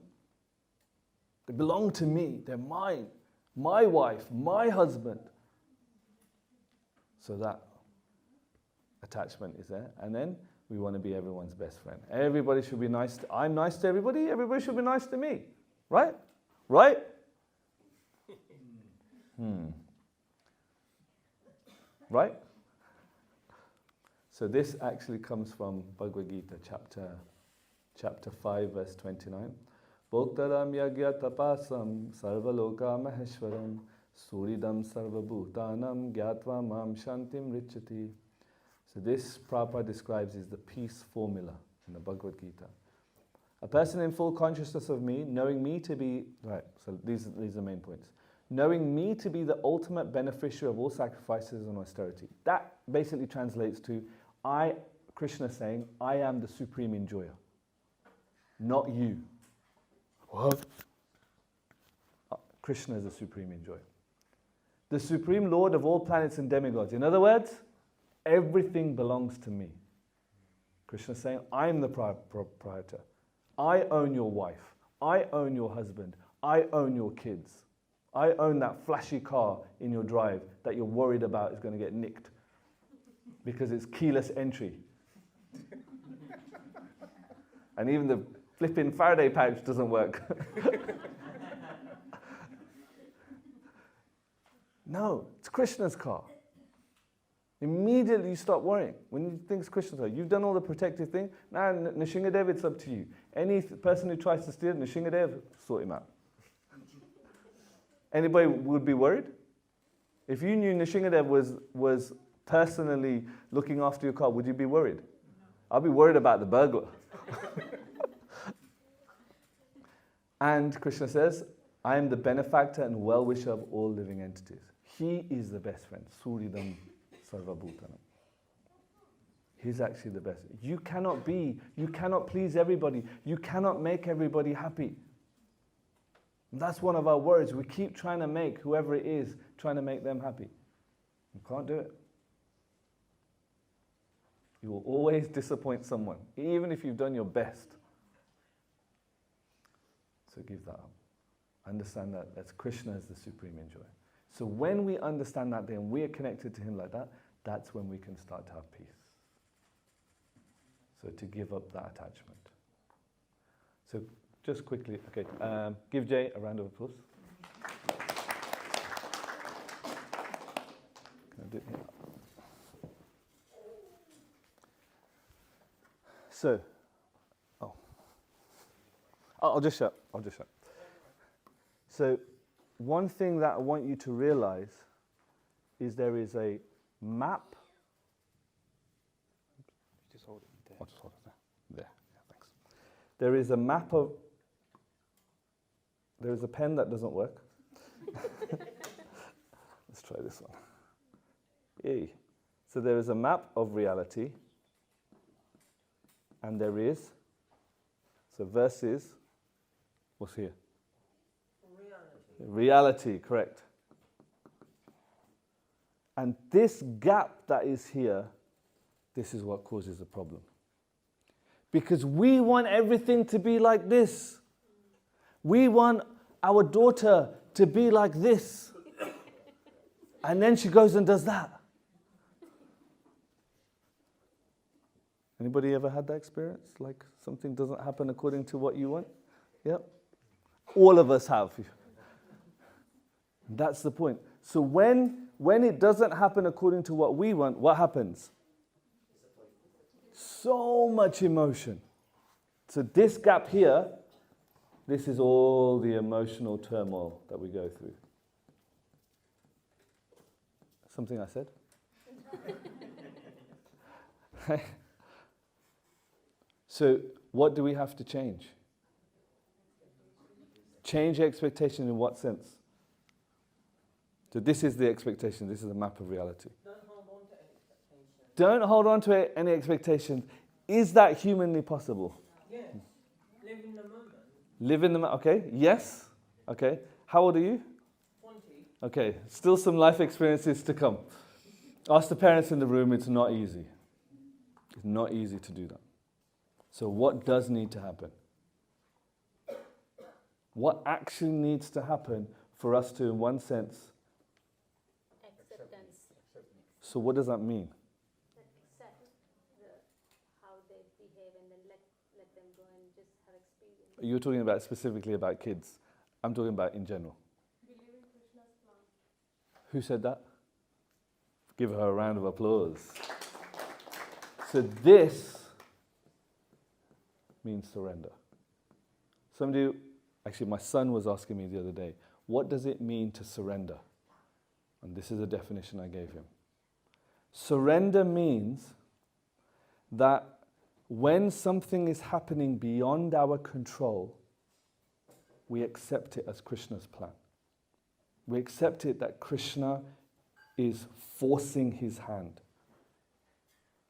They belong to me. They're mine. My wife, my husband. So that attachment is there. And then we want to be everyone's best friend. Everybody should be nice. I'm nice to everybody. Everybody should be nice to me. Right? Right? Right? So this actually comes from Bhagavad Gita, chapter 5, verse 29. Bhoktaram yagya tapasam sarvaloka maheshwaram suridam sarvabhutanam gyatva mam shantim richati. So this Prabhupada describes as the peace formula in the Bhagavad Gita. A person in full consciousness of me, knowing me to be, right, so these are the main points. Knowing me to be the ultimate beneficiary of all sacrifices and austerity. That basically translates to, Krishna saying, I am the supreme enjoyer, not you. What? Krishna is the supreme enjoyer. The supreme lord of all planets and demigods. In other words, everything belongs to me. Krishna is saying, I'm the proprietor. I own your wife. I own your husband. I own your kids. I own that flashy car in your drive that you're worried about is going to get nicked because it's keyless entry. And even the flipping Faraday pouch doesn't work. No, it's Krishna's car. Immediately you stop worrying. When you think it's Krishna's car, you've done all the protective thing. Now, Nishingadev, it's up to you. Any person who tries to steal Nishingadev, sort him out. Anybody would be worried? If you knew Nishingadev was personally looking after your car, would you be worried? I'd be worried about the burglar. And Krishna says, I am the benefactor and well-wisher of all living entities. He is the best friend. Suridam sarvabhutanam. He's actually the best. You cannot please everybody. You cannot make everybody happy. That's one of our worries. We keep trying to make whoever it is, trying to make them happy. You can't do it. You will always disappoint someone, even if you've done your best. So give that up. Understand that Krishna is the supreme enjoyer. So when we understand that, then we are connected to him like that, that's when we can start to have peace. So to give up that attachment. So just quickly, okay, give Jay a round of applause. Can I do it here? So, I'll just shut. So, one thing that I want you to realize is there is a map. Just hold it there. I'll just hold it there. There, yeah, thanks. There is a map of. There is a pen that doesn't work. Let's try this one. Yay. So there is a map of reality. And there is, so versus, what's here? Reality, correct. And this gap that is here, this is what causes the problem. Because we want everything to be like this. We want our daughter to be like this. And then she goes and does that. Anybody ever had that experience? Like something doesn't happen according to what you want? Yep. All of us have. That's the point. So when when it doesn't happen according to what we want, what happens? So much emotion. So this gap here, this is all the emotional turmoil that we go through. Something I said? So what do we have to change? Change expectation in what sense? So this is the expectation, this is the map of reality. Don't hold on to any expectations. Is that humanly possible? Yes. Live in the moment. Live in the moment, okay, yes. Okay, how old are you? 20. Okay, still some life experiences to come. Ask the parents in the room, it's not easy. It's not easy to do that. So what does need to happen? What actually needs to happen for us to, in one sense, Acceptance. so what does that mean? Accept how they behave and then let them go and just have experience. You're talking about specifically about kids. I'm talking about in general. Believe in Krishna's plan. Who said that? Give her a round of applause. So this means surrender. Somebody, actually my son was asking me the other day, what does it mean to surrender? And this is a definition I gave him. Surrender means that when something is happening beyond our control, we accept it as Krishna's plan. We accept it that Krishna is forcing his hand.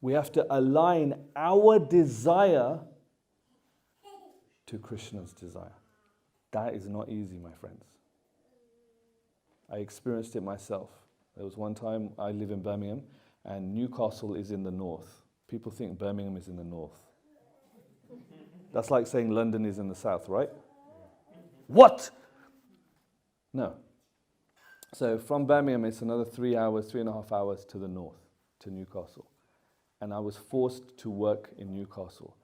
We have to align our desire to Krishna's desire. That is not easy, my friends. I experienced it myself. There was one time, I live in Birmingham, and Newcastle is in the north. People think Birmingham is in the north. That's like saying London is in the south, right? What? No. So from Birmingham, it's another 3 hours, 3.5 hours to the north, to Newcastle. And I was forced to work in Newcastle.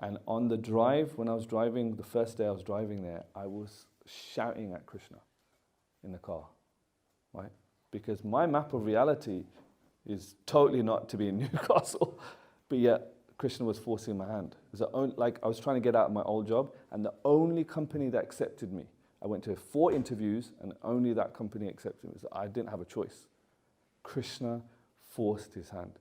And on the drive, when I was driving, the first day I was driving there, I was shouting at Krishna in the car, right? Because my map of reality is totally not to be in Newcastle, but yet Krishna was forcing my hand. It was like I was trying to get out of my old job, and the only company that accepted me, I went to 4 interviews, and only that company accepted me. So I didn't have a choice. Krishna forced his hand.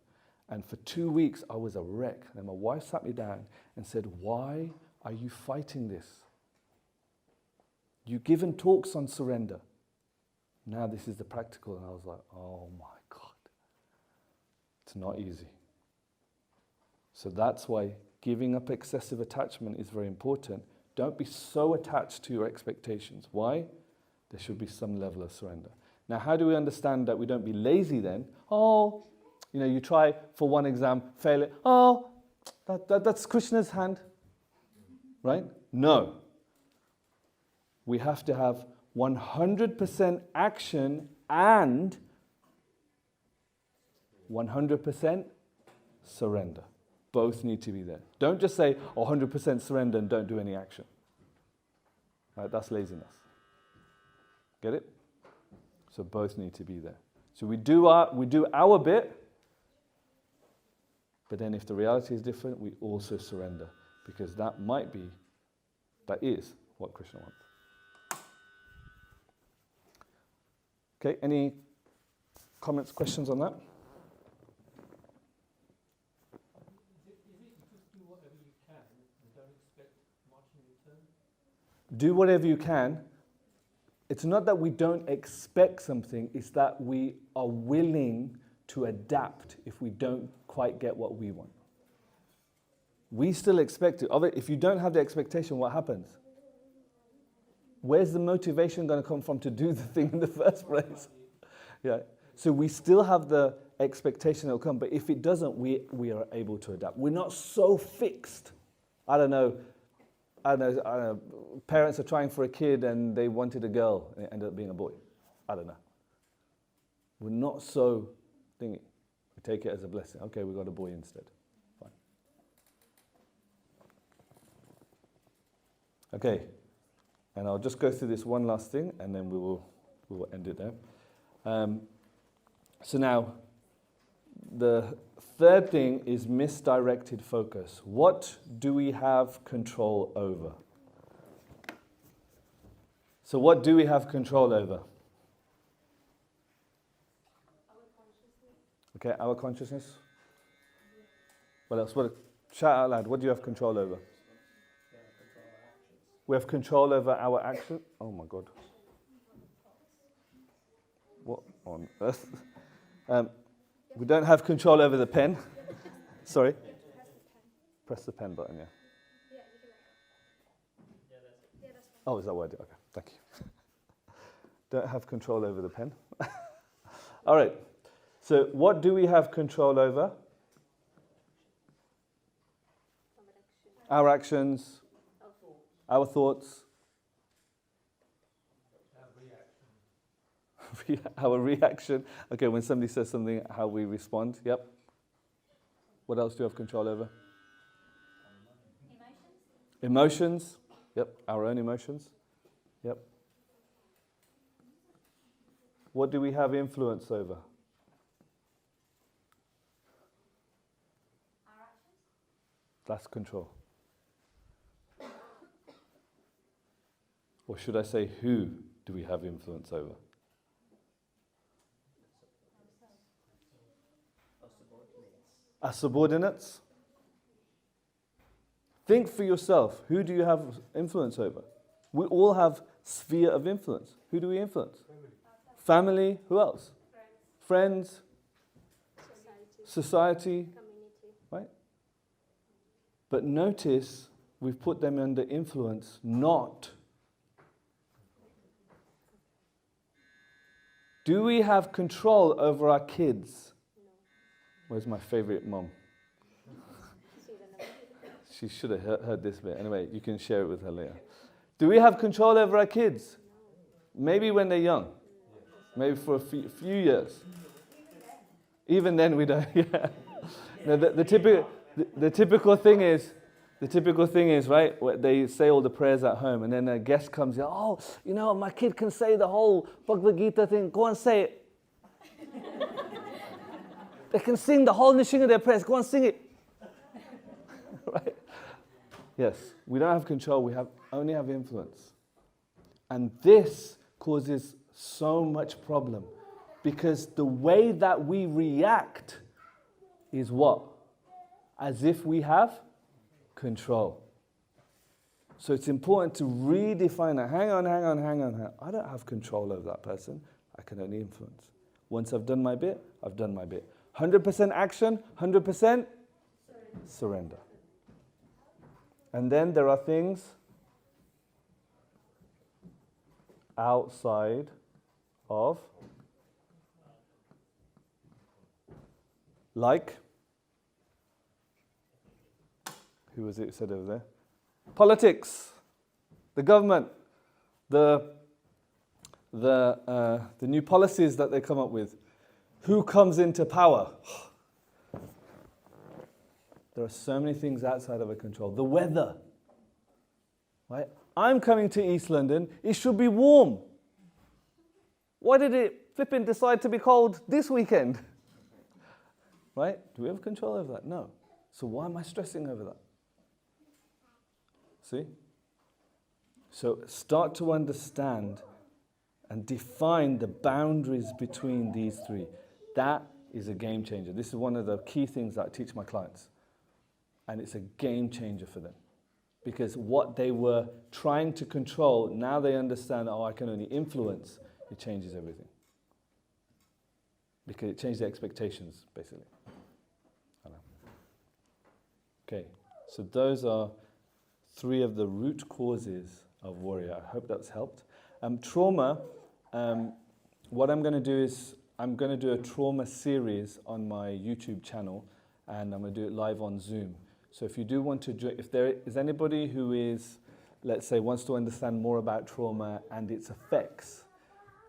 And for 2 weeks, I was a wreck. And my wife sat me down and said, why are you fighting this? You've given talks on surrender. Now this is the practical. And I was like, oh my God. It's not easy. So that's why giving up excessive attachment is very important. Don't be so attached to your expectations. Why? There should be some level of surrender. Now, how do we understand that we don't be lazy then? Oh, you know, you try for one exam, fail it. Oh, that's Krishna's hand, right? No. We have to have 100% action and 100% surrender. Both need to be there. Don't just say 100% surrender and don't do any action. Right, that's laziness. Get it? So both need to be there. So we do our bit, but then if the reality is different, we also surrender, because that is what Krishna wants. Okay, any comments, questions on that? Do whatever you can. It's not that we don't expect something, it's that we are willing to adapt if we don't quite get what we want. We still expect it. If you don't have the expectation, what happens? Where's the motivation going to come from to do the thing in the first place? Yeah. So we still have the expectation it'll come, but if it doesn't, we are able to adapt. We're not so fixed. I don't know, parents are trying for a kid and they wanted a girl and it ended up being a boy. I don't know. We're not so thingy. We take it as a blessing. Okay, we got a boy instead. Fine. Okay, and I'll just go through this one last thing and then we will end it there. So now, the third thing is misdirected focus. What do we have control over? So what do we have control over? Okay, our consciousness. What else? Shout out loud. What do you have control over? We have control over our action. Oh my God. What on earth? We don't have control over the pen. Sorry. Press the pen button, yeah. Oh, is that what I did? Okay, thank you. Don't have control over the pen. All right. So what do we have control over? Our actions, our thoughts, our reaction. Okay, when somebody says something, how we respond. Yep. What else do you have control over? Emotions. Yep, our own emotions. Yep. What do we have influence over? That's control. Or should I say, who do we have influence over? Our subordinates. Think for yourself. Who do you have influence over? We all have sphere of influence. Who do we influence? Family. Who else? Friends. Society. Right? But notice we've put them under influence, not. Do we have control over our kids? Where's my favorite mom? She should have heard this bit. Anyway, you can share it with her later. Do we have control over our kids? Maybe when they're young. Maybe for a few years. Even then we don't. Yeah. No, the typical thing is, right, they say all the prayers at home and then a guest comes in, oh, you know, my kid can say the whole Bhagavad Gita thing. Go and say it. They can sing the whole Nishinga of their prayers. Go and sing it. Right? Yes, we don't have control. We only have influence. And this causes so much problem because the way that we react is what? As if we have control. So it's important to redefine that. Hang on. I don't have control over that person. I can only influence. Once I've done my bit, I've done my bit. 100% action, 100% surrender. And then there are things outside of, like, who was it said over there? Politics, the government, the new policies that they come up with. Who comes into power? There are so many things outside of our control. The weather, right? I'm coming to East London. It should be warm. Why did it flipping decide to be cold this weekend? Right? Do we have control over that? No. So why am I stressing over that? See? So start to understand and define the boundaries between these three. That is a game changer. This is one of the key things that I teach my clients. And it's a game changer for them. Because what they were trying to control, now they understand, oh, I can only influence. It changes everything. Because it changes the expectations, basically. Okay, so those are three of the root causes of worry. I hope that's helped. Trauma, what I'm going to do is, I'm going to do a trauma series on my YouTube channel, and I'm going to do it live on Zoom. So if you do want to join, if there is anybody who is, let's say, wants to understand more about trauma and its effects.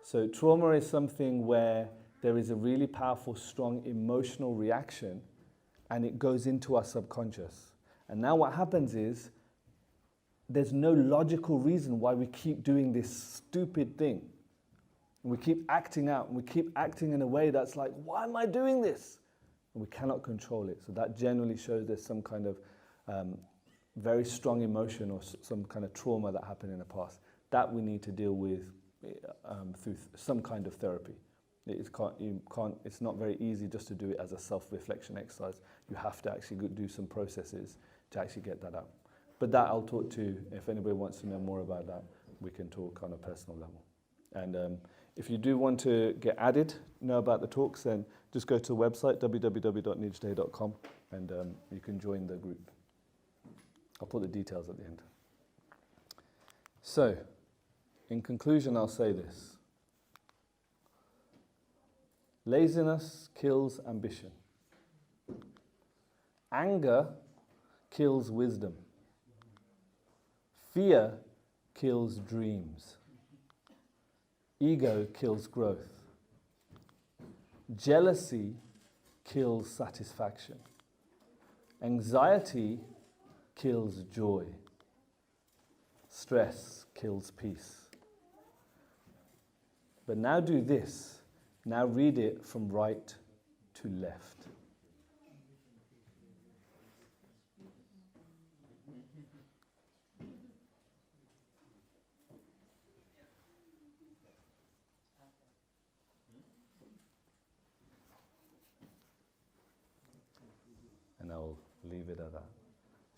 So trauma is something where there is a really powerful, strong emotional reaction, and it goes into our subconscious. And now what happens is, there's no logical reason why we keep doing this stupid thing. And we keep acting out, and we keep acting in a way that's like, why am I doing this? And we cannot control it. So that generally shows there's some kind of very strong emotion or some kind of trauma that happened in the past. That we need to deal with through some kind of therapy. It's not very easy just to do it as a self-reflection exercise. You have to actually do some processes to actually get that out. But that I'll talk to, if anybody wants to know more about that, we can talk on a personal level. And if you do want to get added, know about the talks, then just go to the website, www.nijday.com, and you can join the group. I'll put the details at the end. So, in conclusion, I'll say this. Laziness kills ambition. Anger kills wisdom. Fear kills dreams. Ego kills growth. Jealousy kills satisfaction. Anxiety kills joy. Stress kills peace. But now do this. Now read it from right to left. And I'll leave it at that.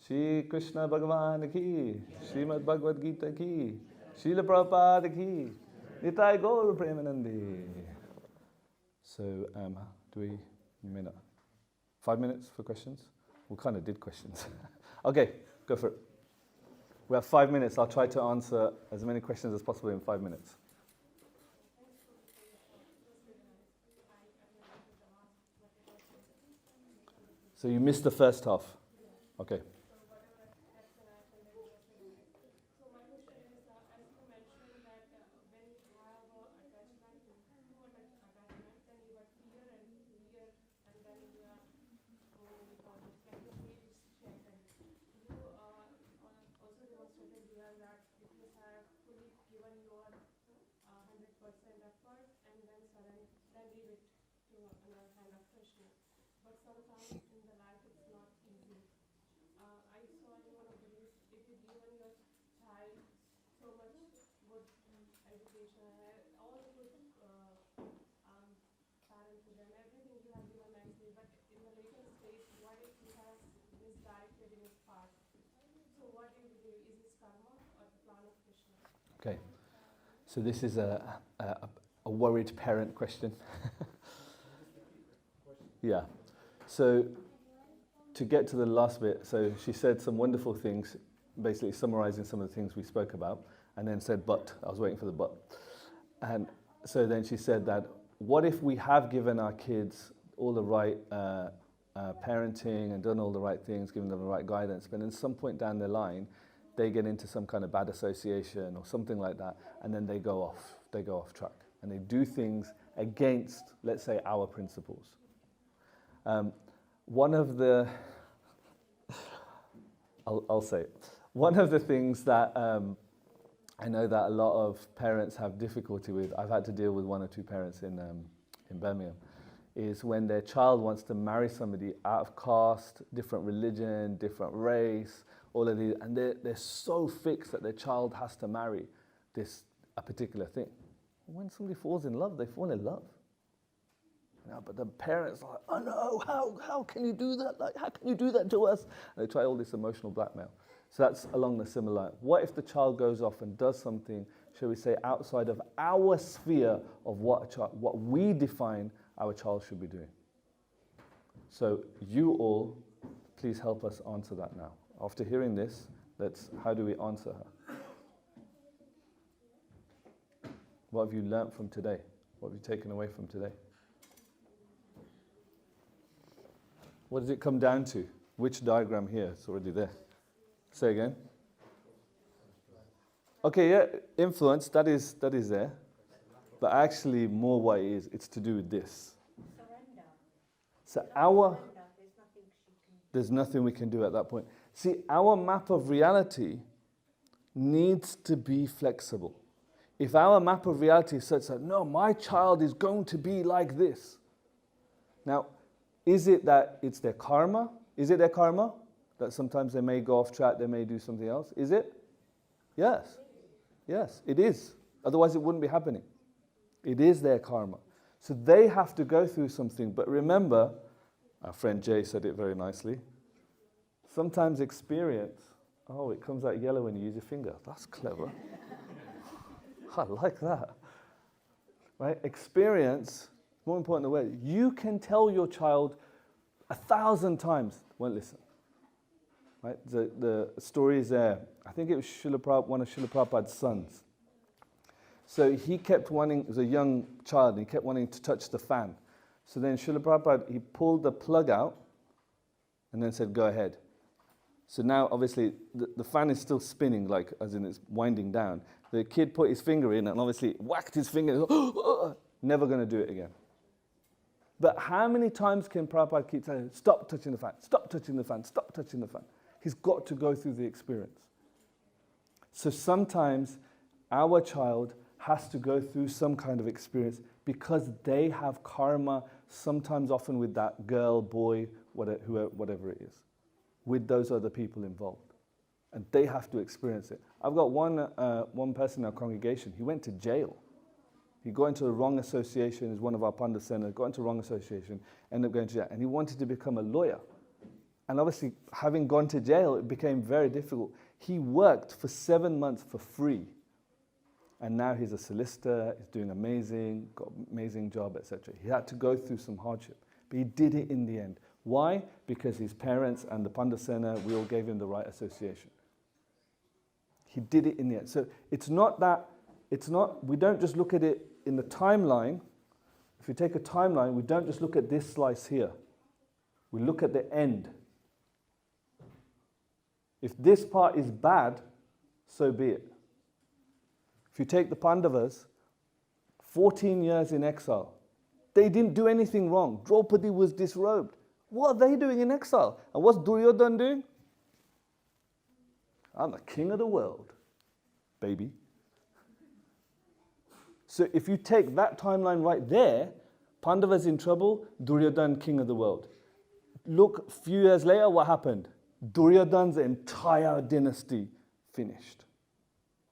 Shri Krishna Bhagavan ki, Srimad Bhagavad Gita ki, Srila Prabhupada ki, Nitai Gaur Premanandi. So, do we, 5 minutes for questions? We kind of did questions. Okay, go for it. We have 5 minutes. I'll try to answer as many questions as possible in 5 minutes. So you missed the first half. Okay. Okay, so this is a worried parent question. Yeah, so to get to the last bit, so she said some wonderful things, basically summarizing some of the things we spoke about, and then said, but, I was waiting for the but. And so then she said that, what if we have given our kids all the right parenting and done all the right things, given them the right guidance, but at some point down the line, they get into some kind of bad association or something like that, and then they go off track, and they do things against, let's say, our principles. One of the, I'll say it. One of the things that I know that a lot of parents have difficulty with, I've had to deal with 1 or 2 parents in Birmingham, is when their child wants to marry somebody out of caste, different religion, different race, all of these, and they're so fixed that their child has to marry a particular thing. When somebody falls in love, they fall in love. But the parents are like, oh no, how can you do that? Like, how can you do that to us? And they try all this emotional blackmail. So that's along the similar line. What if the child goes off and does something, shall we say, outside of our sphere of what we define our child should be doing? So you all, please help us answer that now. After hearing this, how do we answer her? What have you learnt from today? What have you taken away from today? What does it come down to? Which diagram here? It's already there. Say again. Okay, yeah, influence, that is there. But actually more what it is, it's to do with this. Surrender. So Surrender. there's nothing we can do at that point. See, our map of reality needs to be flexible. If our map of reality is such that, no, my child is going to be like this. Now, is it that it's their karma? Is it their karma? That sometimes they may go off track, they may do something else? Is it? Yes. Yes, it is. Otherwise it wouldn't be happening. It is their karma. So they have to go through something. But remember, our friend Jay said it very nicely, sometimes experience, oh, it comes out yellow when you use your finger. That's clever. I like that. Right? Experience, more important than word. You can tell your child 1,000 times, won't listen. Right? The story is there. I think it was one of Srila Prabhupada's sons. So he kept wanting, he was a young child, and he kept wanting to touch the fan. So then Srila Prabhupada, he pulled the plug out and then said, go ahead. So now, obviously, the fan is still spinning, like, as in it's winding down. The kid put his finger in and obviously whacked his finger. Never going to do it again. But how many times can Prabhupada keep saying, stop touching the fan, stop touching the fan, stop touching the fan? He's got to go through the experience. So sometimes our child has to go through some kind of experience because they have karma, sometimes often with that girl, boy, whatever it is, with those other people involved. And they have to experience it. I've got one person in our congregation, he went to jail. He got into the wrong association, is one of our Pandit centers, got into the wrong association, ended up going to jail. And he wanted to become a lawyer. And obviously, having gone to jail, it became very difficult. He worked for 7 months for free. And now he's a solicitor, he's doing amazing, got an amazing job, etc. He had to go through some hardship, but he did it in the end. Why? Because his parents and the Pandit Center, we all gave him the right association. He did it in the end. So we don't just look at it in the timeline. If you take a timeline, we don't just look at this slice here. We look at the end. If this part is bad, so be it. If you take the Pandavas, 14 years in exile, they didn't do anything wrong. Draupadi was disrobed. What are they doing in exile? And what's Duryodhana doing? I'm the king of the world, baby. So if you take that timeline right there, Pandavas in trouble, Duryodhana king of the world. Look, a few years later, what happened? Duryodhana's entire dynasty finished,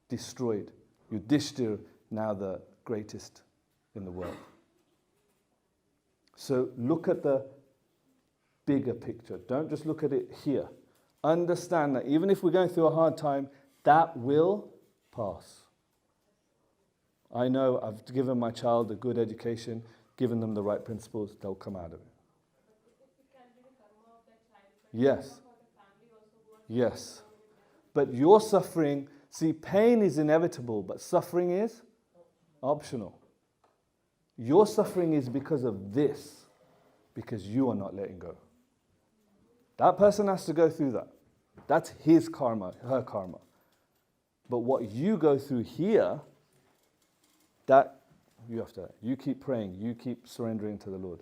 destroyed. Yudhishthira, now the greatest in the world. So look at the bigger picture. Don't just look at it here. Understand that even if we're going through a hard time, that will pass. I know I've given my child a good education, given them the right principles, they'll come out of it. Yes. Yes. But your suffering, see, pain is inevitable, but suffering is optional. Your suffering is because of this, because you are not letting go. That person has to go through that. That's his karma, her karma. But what you go through here, that you keep praying, you keep surrendering to the Lord.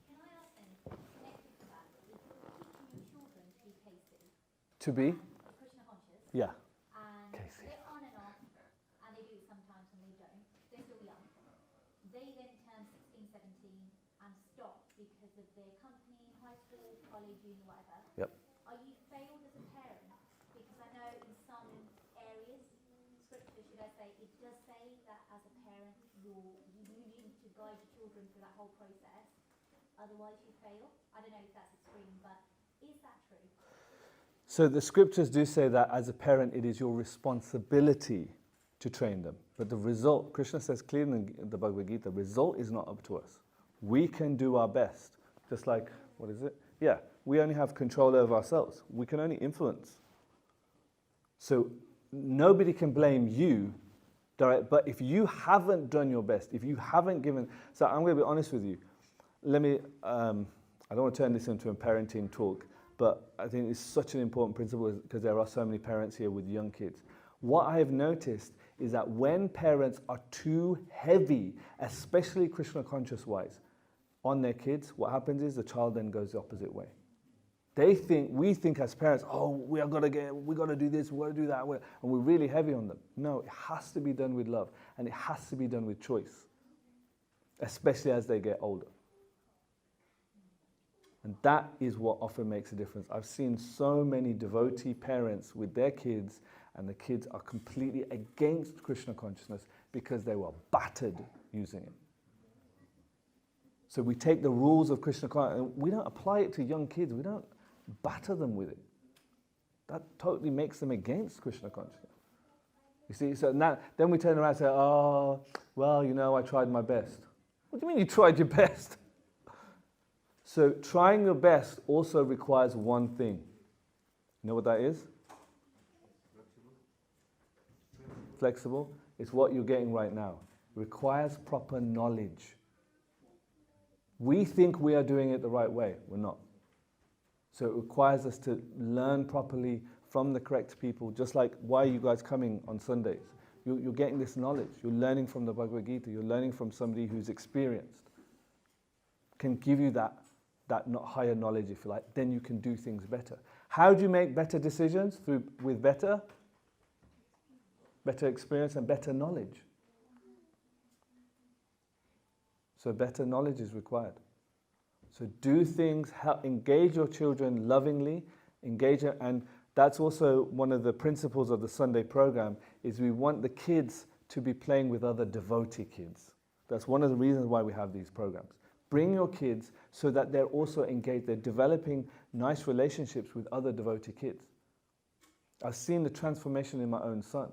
Can I ask then, connected to that, if you're teaching your children to be Casey, To be? Krishna conscious, Yeah. and Casey. they're on and off, and they do it sometimes and they don't, they're still young. They then turn 16, 17 and stop because of their company, high school, college, uni, whatever. Yep. Are you failed as a parent? Because I know in some areas, scripture, should I say, it does say that as a parent, you need to guide your children through that whole process. Otherwise you fail. I don't know if that's extreme, but is that true? So the scriptures do say that as a parent, it is your responsibility to train them. But the result, Krishna says clearly in the Bhagavad Gita, the result is not up to us. We can do our best. Just like, what is it? Yeah, we only have control over ourselves. We can only influence. So nobody can blame you, but if you haven't done your best, if you haven't given... So I'm going to be honest with you. I don't want to turn this into a parenting talk, but I think it's such an important principle because there are so many parents here with young kids. What I have noticed is that when parents are too heavy, especially Krishna conscious wise, on their kids, what happens is the child then goes the opposite way. We think as parents, oh, we got to do this, we got to do that, and we're really heavy on them. No, it has to be done with love, and it has to be done with choice, especially as they get older. And that is what often makes a difference. I've seen so many devotee parents with their kids, and the kids are completely against Krishna consciousness because they were battered using it. So we take the rules of Krishna consciousness, and we don't apply it to young kids. We don't batter them with it. That totally makes them against Krishna consciousness. You see, so now, then we turn around and say, oh, well, you know, I tried my best. What do you mean you tried your best? So trying your best also requires one thing. You know what that is? Flexible. It's what you're getting right now. It requires proper knowledge. We think we are doing it the right way. We're not. So it requires us to learn properly from the correct people, just like why are you guys coming on Sundays? You're getting this knowledge. You're learning from the Bhagavad Gita. You're learning from somebody who's experienced. Can give you that not higher knowledge, if you like. Then you can do things better. How do you make better decisions? With better experience and better knowledge. So better knowledge is required. So do things, engage your children lovingly, and that's also one of the principles of the Sunday program, is we want the kids to be playing with other devotee kids. That's one of the reasons why we have these programs. Bring your kids so that they're also engaged, they're developing nice relationships with other devotee kids. I've seen the transformation in my own son.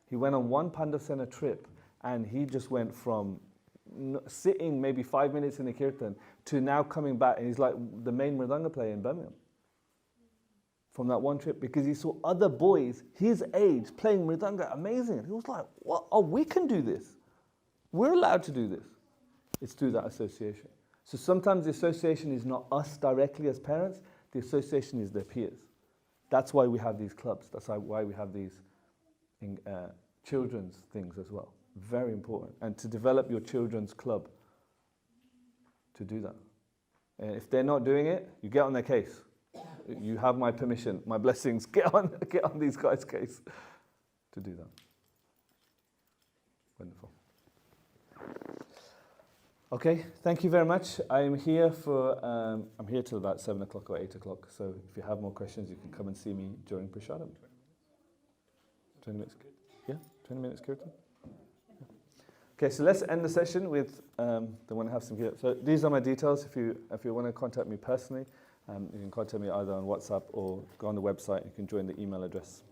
He went on one Pandavsena trip, and he just went from sitting maybe 5 minutes in the Kirtan to now coming back, and he's like the main Mridanga player in Birmingham. From that one trip, because he saw other boys his age playing Mridanga, amazing. He was like, what? Oh, we can do this. We're allowed to do this. It's through that association. So sometimes the association is not us directly as parents, the association is their peers. That's why we have these clubs. That's why we have these children's things as well. Very important. And to develop your children's club to do that. And if they're not doing it, you get on their case. You have my permission, my blessings. Get on these guys' case to do that. Wonderful. Okay, thank you very much. I'm here till about 7 o'clock or 8 o'clock. So if you have more questions, you can come and see me during Prashadam. 20 minutes. Yeah, 20 minutes, Kirtan. Okay, so let's end the session with the one who has some here. So these are my details. If you want to contact me personally, you can contact me either on WhatsApp or go on the website. You can join the email address.